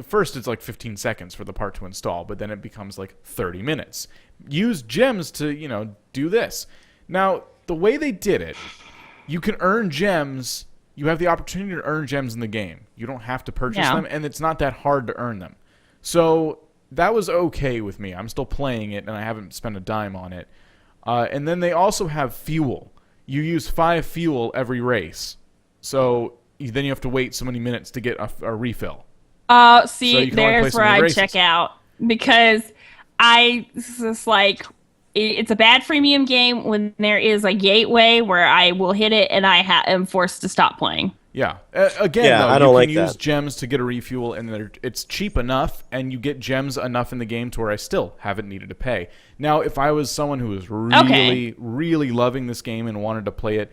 first it's 15 seconds for the part to install, but then it becomes 30 minutes. Use gems to, do this. Now, the way they did it, you can earn gems. You have the opportunity to earn gems in the game. You don't have to purchase them, and it's not that hard to earn them. So that was okay with me. I'm still playing it, and I haven't spent a dime on it. And then they also have fuel. You use 5 fuel every race. So then you have to wait so many minutes to get a refill. So See, you can only play there's so where many I races. check out. Because it's just it's a bad freemium game when there is a gateway where I will hit it and I am forced to stop playing. Yeah. Again, Yeah, though, I don't you like can use that. gems to get a refuel, and it's cheap enough, and you get gems enough in the game to where I still haven't needed to pay. Now, if I was someone who was really, really loving this game and wanted to play it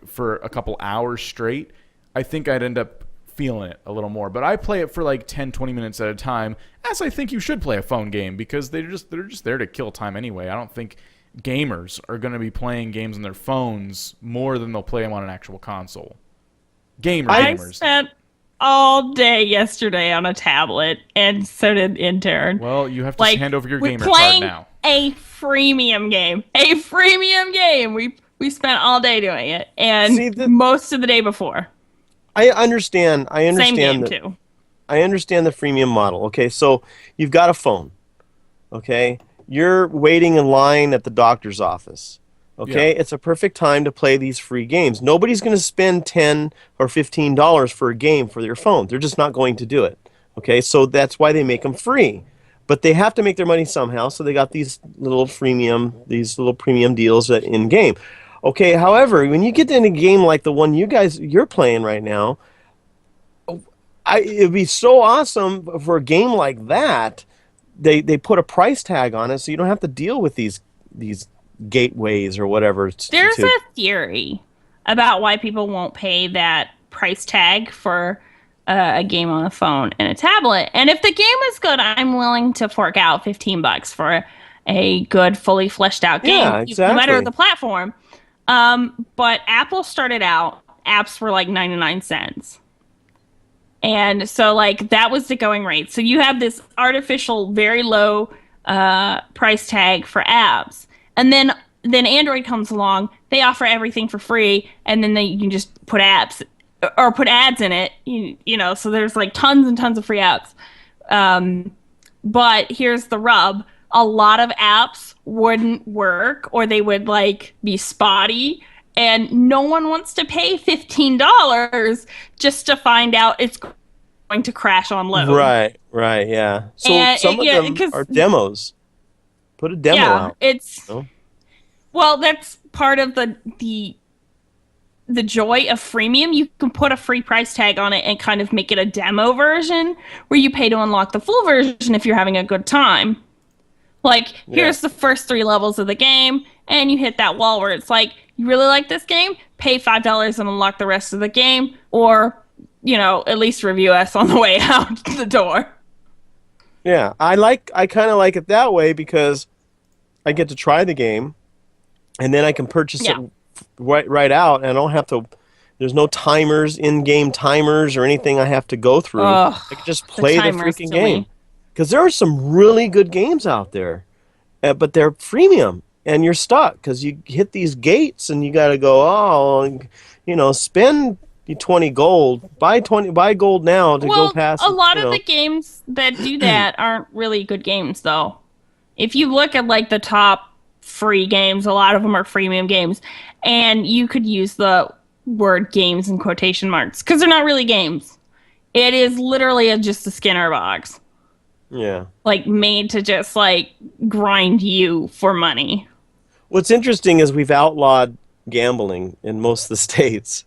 for a couple hours straight, I think I'd end up feeling it a little more. But I play it for 10, 20 minutes at a time, as I think you should play a phone game, because they're just there to kill time anyway. I don't think gamers are going to be playing games on their phones more than they'll play them on an actual console. I Gamers. spent all day yesterday on a tablet, and so did Intern. Well, you have to hand over your we're gamer card playing now. a freemium game. A freemium game. We spent all day doing it, and See, most of the day before. I understand. Same game too. I understand the freemium model. Okay, so you've got a phone. Okay, you're waiting in line at the doctor's office. Okay, Yeah. it's a perfect time to play these free games. Nobody's going to spend $10 or $15 for a game for their phone. They're just not going to do it. Okay, so that's why they make them free. But they have to make their money somehow, so they got these little premium deals in game. Okay, however, when you get into a game like the one you're playing right now, it'd be so awesome for a game like that they put a price tag on it, so you don't have to deal with these gateways or whatever. There's a theory about why people won't pay that price tag for a game on a phone and a tablet. And if the game is good, I'm willing to fork out $15 for a good, fully fleshed out game, Yeah, exactly. no matter the platform. But Apple started out, apps were like 99 cents. And so, like, that was the going rate. So you have this artificial, very low price tag for apps. And then Android comes along, they offer everything for free, and then you can just put apps or put ads in it, you know, so there's like tons and tons of free apps. But here's the rub. A lot of apps wouldn't work, or they would like be spotty, and no one wants to pay $15 just to find out it's going to crash on load. Right, yeah. So And some of them are demos. Put a demo out. It's well, that's part of the joy of freemium. You can put a free price tag on it and kind of make it a demo version where you pay to unlock the full version if you're having a good time. Like, here's the first 3 levels of the game, and you hit that wall where it's like, you really like this game? Pay $5 and unlock the rest of the game, or, you know, at least review us on the way out the door. Yeah, I kind of like it that way because I get to try the game, and then I can purchase it right out, and I don't have to. There's no timers, in-game timers, or anything I have to go through. I can just play the freaking game. Because there are some really good games out there, but they're freemium, and you're stuck because you hit these gates, and you got to go, spend 20 gold, buy gold now to go past. A lot of the games that do that aren't really good games, though. If you look at like the top free games, a lot of them are freemium games, and you could use the word games in quotation marks because they're not really games. It is literally just a Skinner box. Yeah. Like, made to just, like, grind you for money. What's interesting is we've outlawed gambling in most of the states,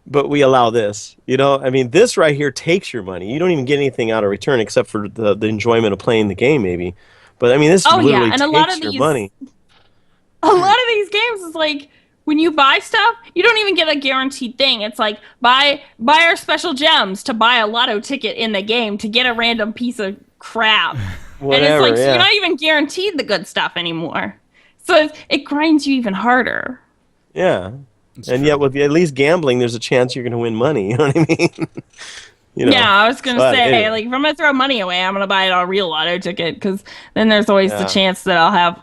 but we allow this. You know, I mean, this right here takes your money. You don't even get anything out of return except for the enjoyment of playing the game, maybe. But, I mean, this literally takes your money. A lot of these games is like, when you buy stuff, you don't even get a guaranteed thing. It's like, buy our special gems to buy a lotto ticket in the game to get a random piece of crap. Whatever, and it's like, so you're not even guaranteed the good stuff anymore. So it grinds you even harder. Yeah. Yet with at least gambling, there's a chance you're going to win money. You know what I mean? Yeah, I was going to say, anyway. Like, if I'm going to throw money away, I'm going to buy a real lotto ticket because then there's always the chance that I'll have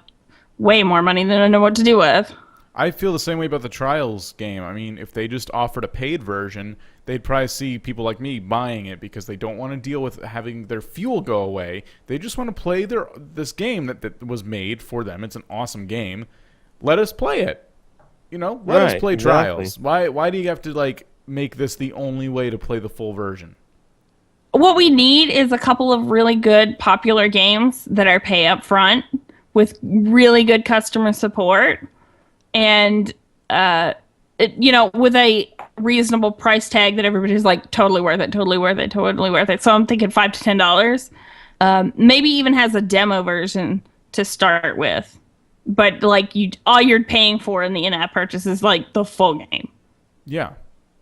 way more money than I know what to do with. I feel the same way about the Trials game. I mean, if they just offered a paid version, they'd probably see people like me buying it because they don't want to deal with having their fuel go away. They just want to play this game that was made for them. It's an awesome game. Let us play it. You know, let us play Trials. Why do you have to like make this the only way to play the full version? What we need is a couple of really good popular games that are pay up front with really good customer support. And, with a reasonable price tag that everybody's like, totally worth it. So I'm thinking $5 to $10. Maybe even has a demo version to start with. But, like, all you're paying for in the in-app purchase is, like, the full game. Yeah.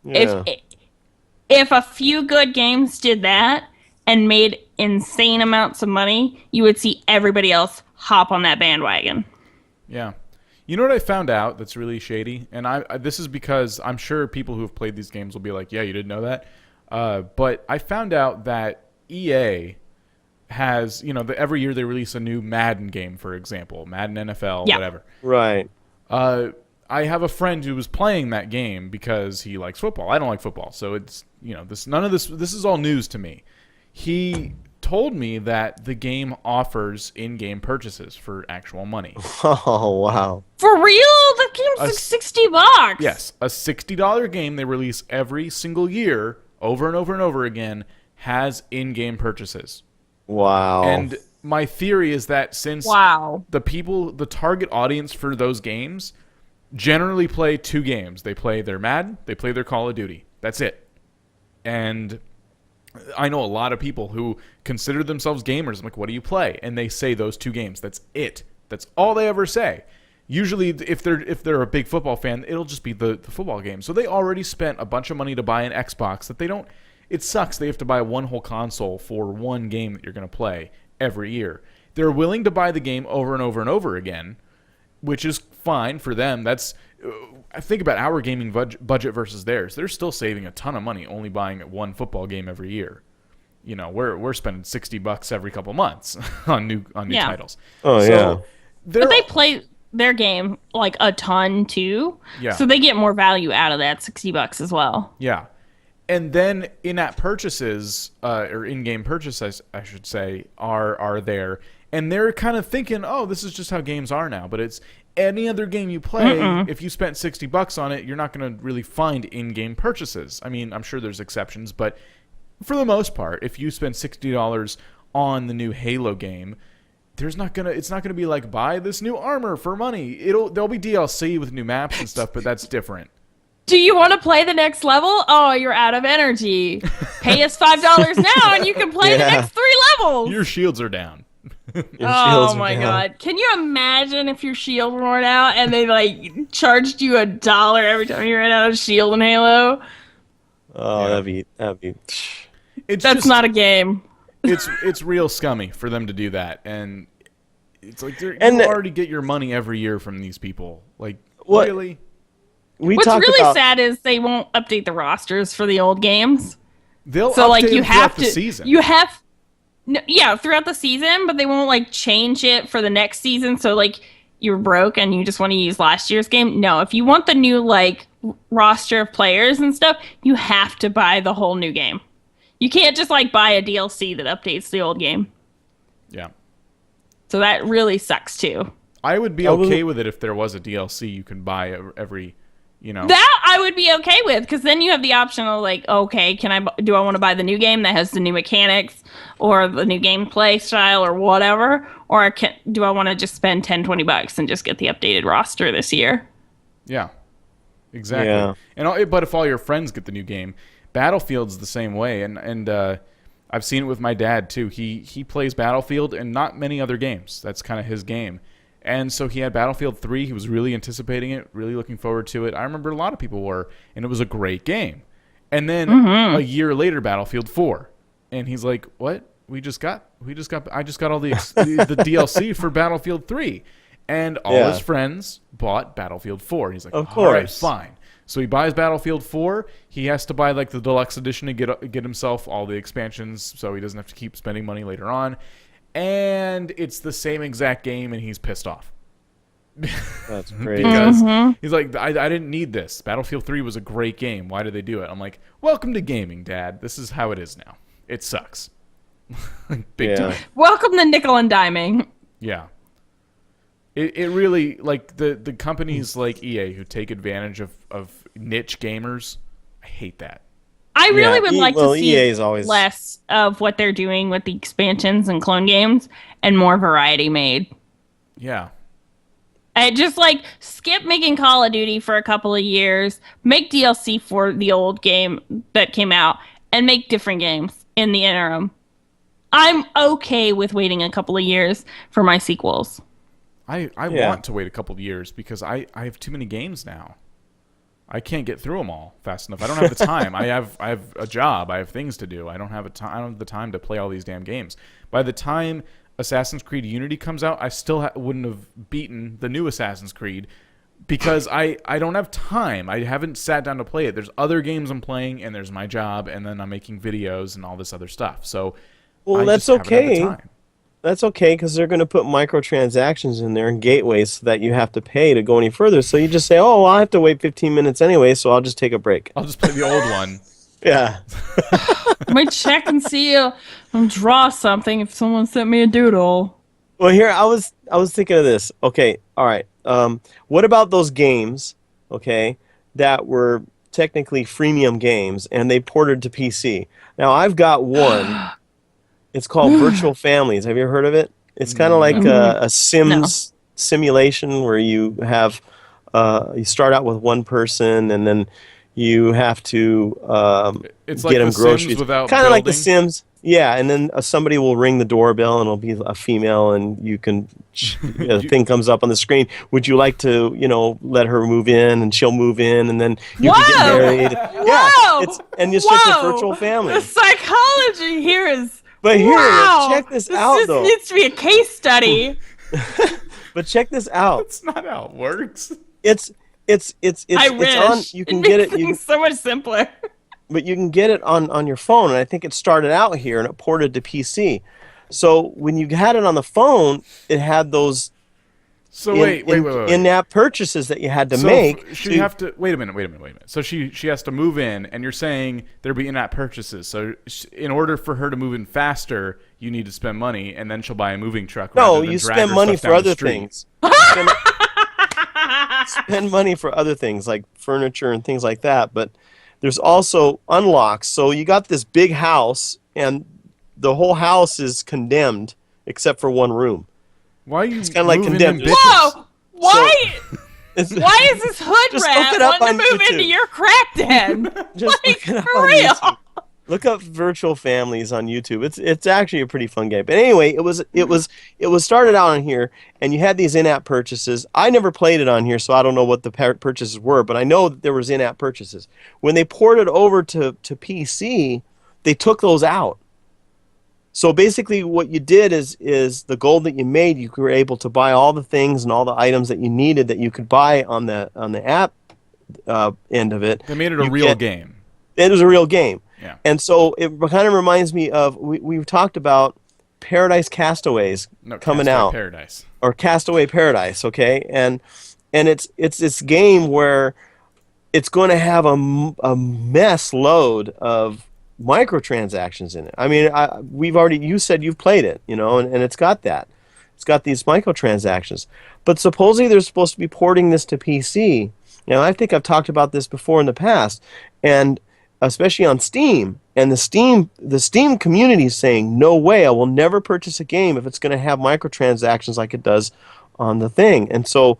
If a few good games did that and made insane amounts of money, you would see everybody else hop on that bandwagon. Yeah. You know what I found out that's really shady? And this is because I'm sure people who have played these games will be like, yeah, you didn't know that? But I found out that EA has, every year they release a new Madden game, for example. Madden NFL, whatever. Right. I have a friend who was playing that game because he likes football. I don't like football. So it's, this is all news to me. He told me that the game offers in-game purchases for actual money. Oh, wow. For real? The game's like $60. Yes. A $60 game they release every single year, over and over and over again, has in-game purchases. Wow. And my theory is that since the target audience for those games generally play 2 games. They play their Madden, they play their Call of Duty. That's it. And I know a lot of people who consider themselves gamers. I'm like, what do you play? And they say those 2 games. That's it. That's all they ever say. Usually, if they're a big football fan, it'll just be the football game. So they already spent a bunch of money to buy an Xbox that they don't. It sucks. They have to buy one whole console for one game that you're going to play every year. They're willing to buy the game over and over and over again, which is fine for them. That's I think about our gaming budget versus theirs. They're still saving a ton of money only buying one football game every year. You know, we're spending $60 every couple months on new titles. Oh, so yeah. But they play their game like a ton too. Yeah. So they get more value out of that $60 as well. Yeah. And then in-app purchases, or in-game purchases, I should say, are there. And they're kind of thinking, oh, this is just how games are now. But it's any other game you play, if you spent $60 on it, you're not going to really find in-game purchases. I mean, I'm sure there's exceptions, but for the most part, if you spend $60 on the new Halo game, it's not gonna be like, buy this new armor for money. There'll be DLC with new maps and stuff, but that's different. Do you want to play the next level? Oh, you're out of energy. Pay us $5 now and you can play the next 3 levels. Your shields are down. Oh my god. Can you imagine if your shield worn out and they like charged you $1 every time you ran out of shield in Halo? Oh, Yeah. that'd be. That's not a game. It's real scummy for them to do that, and it's like you already get your money every year from these people. Like, What? really? What's really sad is they won't update the rosters for the old games. They'll So update like you them have throughout to the season. throughout the season, but they won't like change it for the next season. So like you're broke and you just want to use last year's game. No, if you want the new like roster of players and stuff, you have to buy the whole new game. You can't just like buy a DLC that updates the old game. Yeah. So that really sucks too. I would be okay with it if there was a DLC you can buy every, That I would be okay with, because then you have the option of like, okay, do I want to buy the new game that has the new mechanics or the new gameplay style or whatever, or do I want to just spend $10-20 and just get the updated roster this year? Yeah. Exactly. Yeah. But if all your friends get the new game, Battlefield's the same way, and I've seen it with my dad too. He plays Battlefield and not many other games. That's kind of his game. And so he had Battlefield 3. He was really anticipating it, really looking forward to it. I remember a lot of people were, and it was a great game. And then a year later, Battlefield 4, and he's like, "What? I just got all the DLC for Battlefield 3." And all his friends bought Battlefield 4. He's like, Of "All right, course. fine." So he buys Battlefield 4. He has to buy like the deluxe edition to get himself all the expansions, so he doesn't have to keep spending money later on. And it's the same exact game, and he's pissed off. That's crazy. Because he's like, I didn't need this. Battlefield 3 was a great game. Why did they do it? I'm like, welcome to gaming, Dad. This is how it is now. It sucks. Big time. Welcome to nickel and diming. Yeah. It really, like, the companies like EA who take advantage of niche gamers, I hate that. I really would like to see EA is always... less of what they're doing with the expansions and clone games and more variety made. Yeah. Just like skip making Call of Duty for a couple of years, make DLC for the old game that came out, and make different games in the interim. I'm okay with waiting a couple of years for my sequels. I want to wait a couple of years because I have too many games now. I can't get through them all fast enough. I don't have the time. I have a job. I have things to do. I don't have the time to play all these damn games. By the time Assassin's Creed Unity comes out, I still wouldn't have beaten the new Assassin's Creed because I don't have time. I haven't sat down to play it. There's other games I'm playing, and there's my job, and then I'm making videos and all this other stuff. So, well, that's okay. That's okay because they're going to put microtransactions in there and gateways so that you have to pay to go any further. So you just say, oh, well, I have to wait 15 minutes anyway, so I'll just take a break. I'll just play the old one. Yeah. I might check and see and draw something if someone sent me a doodle. Well, here, I was thinking of this. Okay, all right. What about those games, okay, that were technically freemium games and they ported to PC? Now, I've got one. It's called Virtual Families. Have you ever heard of it? It's kind of like a simulation where you have you start out with one person and then You have to It's get like them The groceries. Sims without Kind of like The building. Sims. Yeah, and then somebody will ring the doorbell, and it'll be a female, and you can the thing comes up on the screen. Would you like to, let her move in, and she'll move in, and then you can get Whoa! married. Yeah, Whoa! and it's just a Whoa! virtual family. The psychology here is. But here, wow! check this out, This though. needs to be a case study. But check this out. That's not how it works. It's I wish. on. You can it get makes it. things so much simpler. But you can get it on your phone, and I think it started out here and it ported to PC. So when you had it on the phone, it had those So wait. in-app purchases that you had to So make. she have to wait a minute. So she has to move in, and you're saying there'll be in-app purchases. So in order for her to move in faster, you need to spend money, and then she'll buy a moving truck. No, rather than you drag spend her money stuff for down the other street. things. Spend money for other things like furniture and things like that. But there's also unlocks. So you got this big house, and the whole house is condemned except for one room. Why are you? It's kinda like moving condemned. in bitches? Whoa! Why? It's- Why is this hood Just rat look it up wanting to on move into YouTube. your crack den? Just like, look it up for on real? YouTube. Look up Virtual Families on YouTube. It's actually a pretty fun game. But anyway, it was started out on here, and you had these in-app purchases. I never played it on here, so I don't know what the purchases were, but I know that there was in-app purchases. When they ported over to PC, they took those out. So basically, what you did is the gold that you made, you were able to buy all the things and all the items that you needed that you could buy on the app end of it. They made it a real game. It was a real game. Yeah. And so it kind of reminds me of we've talked about Paradise Castaways coming Castaway out, Paradise. or Castaway Paradise, okay? And it's this game where it's going to have a mess load of microtransactions in it. I mean, you said you've played it, and it's got that. It's got these microtransactions. But supposedly they're supposed to be porting this to PC. Now, I think I've talked about this before in the past, and especially on Steam, and the Steam community is saying, no way, I will never purchase a game if it's going to have microtransactions like it does on the thing. And so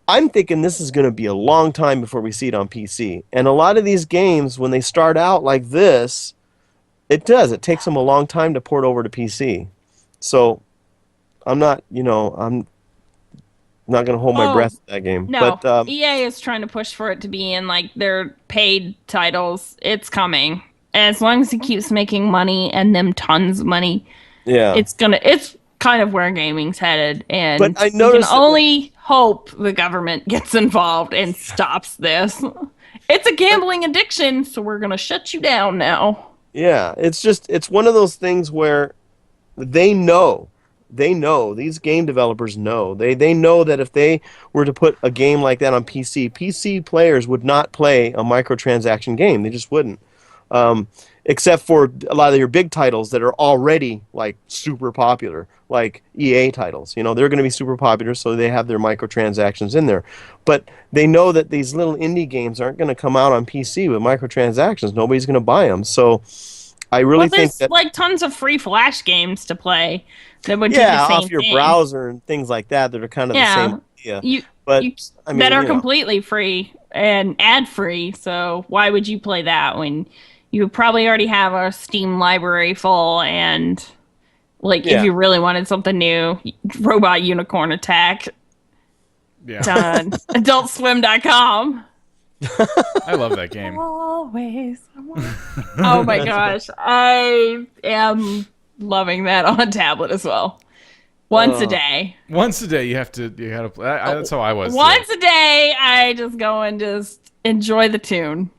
I'm thinking this is going to be a long time before we see it on PC. And a lot of these games, when they start out like this, it takes them a long time to port over to PC. So I'm not going to hold my breath in that game. No, But EA is trying to push for it to be in like their paid titles. It's coming. As long as it keeps making money and them tons of money, yeah, it's kind of where gaming's headed. And But I you can noticed that- only hope the government gets involved and stops this. It's a gambling addiction, so we're gonna shut you down now. Yeah, it's one of those things where they know, these game developers know. They know that if they were to put a game like that on PC players would not play a microtransaction game. They just wouldn't. Except for a lot of your big titles that are already like super popular, like EA titles. They're going to be super popular, so they have their microtransactions in there. But they know that these little indie games aren't going to come out on PC with microtransactions. Nobody's going to buy them. So I really think there's that like tons of free Flash games to play that would do the yeah, same off your thing. browser and things like that are kind of the same idea. But I mean, that are you know. completely free and ad free. So why would you play that when you probably already have a Steam library full? And like, if you really wanted something new, Robot Unicorn Attack, Yeah. done. AdultSwim.com. I love that game. Always. Oh my gosh, I am loving that on a tablet as well. Once a day. Once a day, you gotta play. That's how I was. too. Once a day, I just go and just enjoy the tune.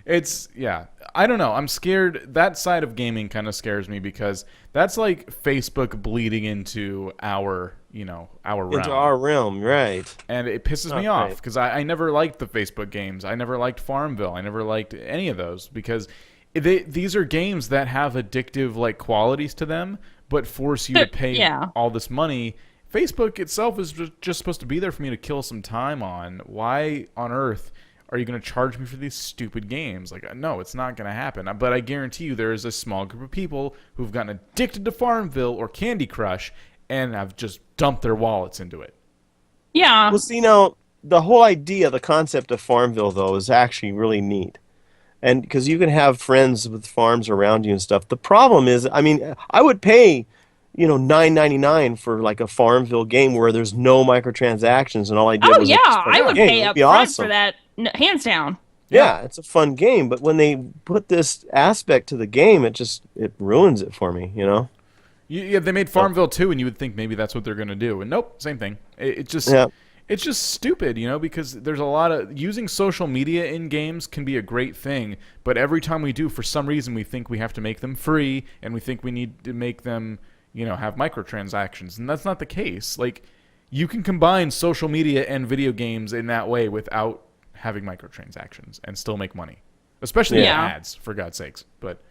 I don't know. I'm scared. That side of gaming kind of scares me because that's like Facebook bleeding into our realm. Into our realm, right? And it pisses me off because I never liked the Facebook games. I never liked Farmville. I never liked any of those because these are games that have addictive like qualities to them, but force you to pay all this money. Facebook itself is just supposed to be there for me to kill some time on. Why on earth are you going to charge me for these stupid games? Like, no, it's not going to happen. But I guarantee you there is a small group of people who've gotten addicted to Farmville or Candy Crush and have just dumped their wallets into it. Yeah. Well, see, now, the whole idea, the concept of Farmville, though, is actually really neat. And because you can have friends with farms around you and stuff. The problem is, I mean, I would pay, $9.99 for like a Farmville game where there's no microtransactions and all I did Oh was yeah, just play I the would game. pay It'd up be front awesome. for that, hands down. Yeah, it's a fun game, but when they put this aspect to the game, it ruins it for me, Yeah, they made Farmville 2, and you would think maybe that's what they're going to do. And nope, same thing. It's just stupid, because there's a lot of... Using social media in games can be a great thing, but every time we do, for some reason, we think we have to make them free, and we think we need to make them, have microtransactions. And that's not the case. Like, you can combine social media and video games in that way without having microtransactions and still make money. Especially in ads, for God's sakes. But...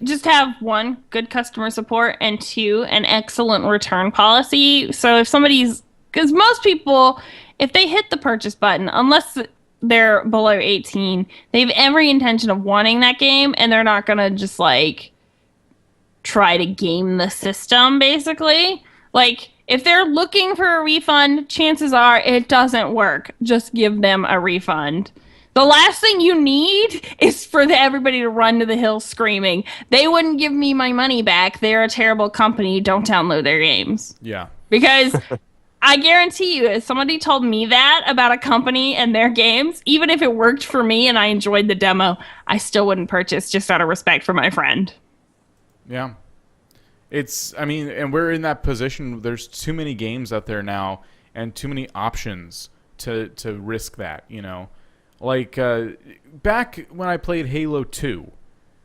Just have 1, good customer support, and 2, an excellent return policy. So if somebody's... Because most people, if they hit the purchase button, unless they're below 18, they have every intention of wanting that game, and they're not going to just, try to game the system, basically. Like, if they're looking for a refund, chances are it doesn't work. Just give them a refund. The last thing you need is for everybody to run to the hills screaming, they wouldn't give me my money back. They're a terrible company. Don't download their games. Yeah. Because I guarantee you, if somebody told me that about a company and their games, even if it worked for me and I enjoyed the demo, I still wouldn't purchase just out of respect for my friend. Yeah. And we're in that position. There's too many games out there now and too many options to risk that, Like, back when I played Halo 2,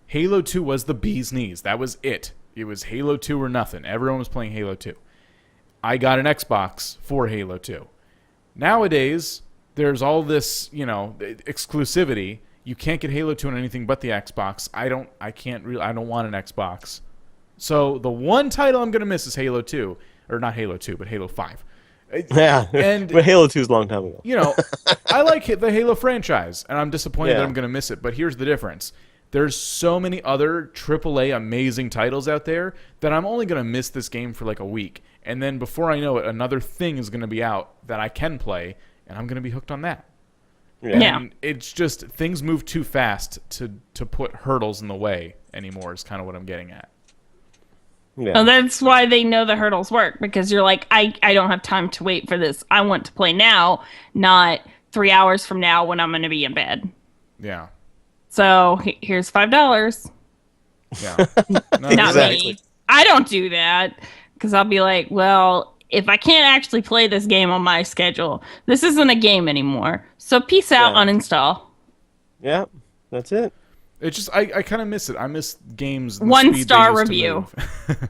Halo 2 was the bee's knees. That was it. It was Halo 2 or nothing. Everyone was playing Halo 2. I got an Xbox for Halo 2. Nowadays, there's all this, exclusivity. You can't get Halo 2 on anything but the Xbox. I don't want an Xbox. So the one title I'm going to miss is Halo 2. Or not Halo 2, but Halo 5. Yeah, but Halo 2 is a long time ago. I like the Halo franchise, and I'm disappointed that Yeah. I'm going to miss it. But here's the difference. There's so many other AAA amazing titles out there that I'm only going to miss this game for like a week. And then before I know it, another thing is going to be out that I can play, and I'm going to be hooked on that. Yeah. And it's just, things move too fast to put hurdles in the way anymore is kind of what I'm getting at. Yeah. And that's why they know the hurdles work, because you're like, I don't have time to wait for this. I want to play now, not 3 hours from now when I'm going to be in bed. Yeah. So here's $5. Yeah. No, Not Exactly. me. I don't do that because I'll be like, well, if I can't actually play this game on my schedule, this isn't a game anymore. So peace out, Yeah. uninstall. Yeah, that's it. It's just I kind of miss it. I miss games. The 1 speed star they used to review. move.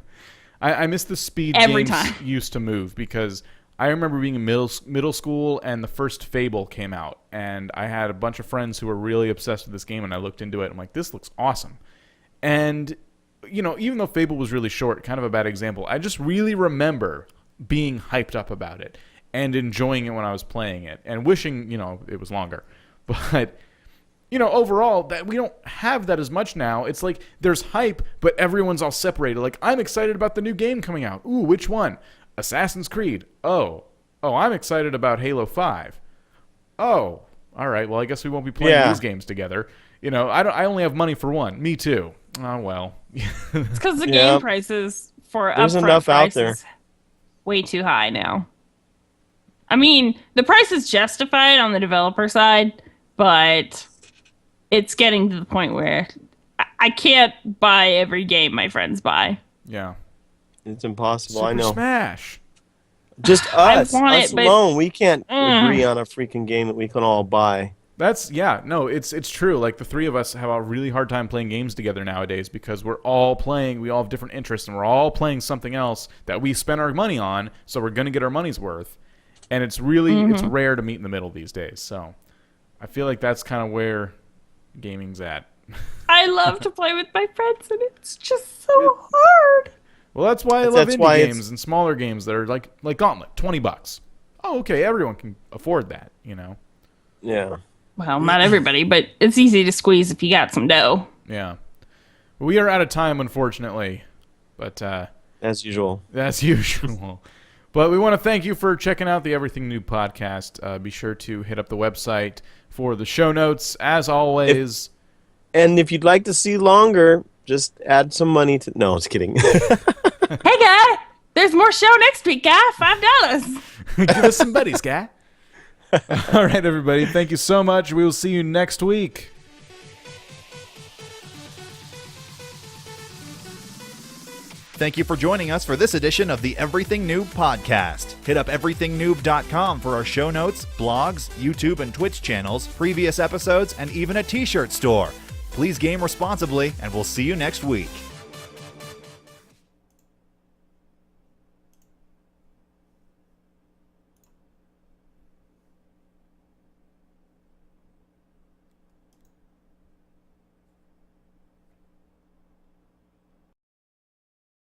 I miss the speed Every games time. used to move, because I remember being in middle school and the first Fable came out, and I had a bunch of friends who were really obsessed with this game, and I looked into it. I'm like, this looks awesome. And even though Fable was really short, kind of a bad example, I just really remember being hyped up about it and enjoying it when I was playing it, and wishing it was longer, but. Overall, that we don't have that as much now. It's like there's hype, but everyone's all separated. Like, I'm excited about the new game coming out. Ooh, which one? Assassin's Creed. Oh, I'm excited about Halo 5. Oh, all right. Well, I guess we won't be playing these games together. I only have money for one. Me too. Oh, well. It's because the Yeah. game prices for There's upfront enough out prices there. way too high now. I mean, the price is justified on the developer side, but it's getting to the point where I can't buy every game my friends buy. Yeah. It's impossible. Super I know. Smash. Just us, want us it, but- alone. We can't agree on a freaking game that we can all buy. It's true. Like, the three of us have a really hard time playing games together nowadays because we all have different interests, and we're all playing something else that we spend our money on, so we're going to get our money's worth. And it's really, it's rare to meet in the middle these days. So I feel like that's kind of where gaming's at. I love to play with my friends, and it's just so hard. Well, that's why I love That's indie why games and smaller games that are like Gauntlet, $20. Oh, okay, everyone can afford that, Yeah. Well, not everybody, but it's easy to squeeze if you got some dough. Yeah. We are out of time, unfortunately, but As usual. as usual. But we want to thank you for checking out the Everything Noob podcast. Be sure to hit up the website for the show notes, as always. And if you'd like to see longer, just add some money to... No, I was kidding. Hey, guy, there's more show next week, guy. $5. Give us some buddies, guy. All right, everybody. Thank you so much. We will see you next week. Thank you for joining us for this edition of the Everything Noob podcast. Hit up everythingnoob.com for our show notes, blogs, YouTube and Twitch channels, previous episodes, and even a t-shirt store. Please game responsibly, and we'll see you next week.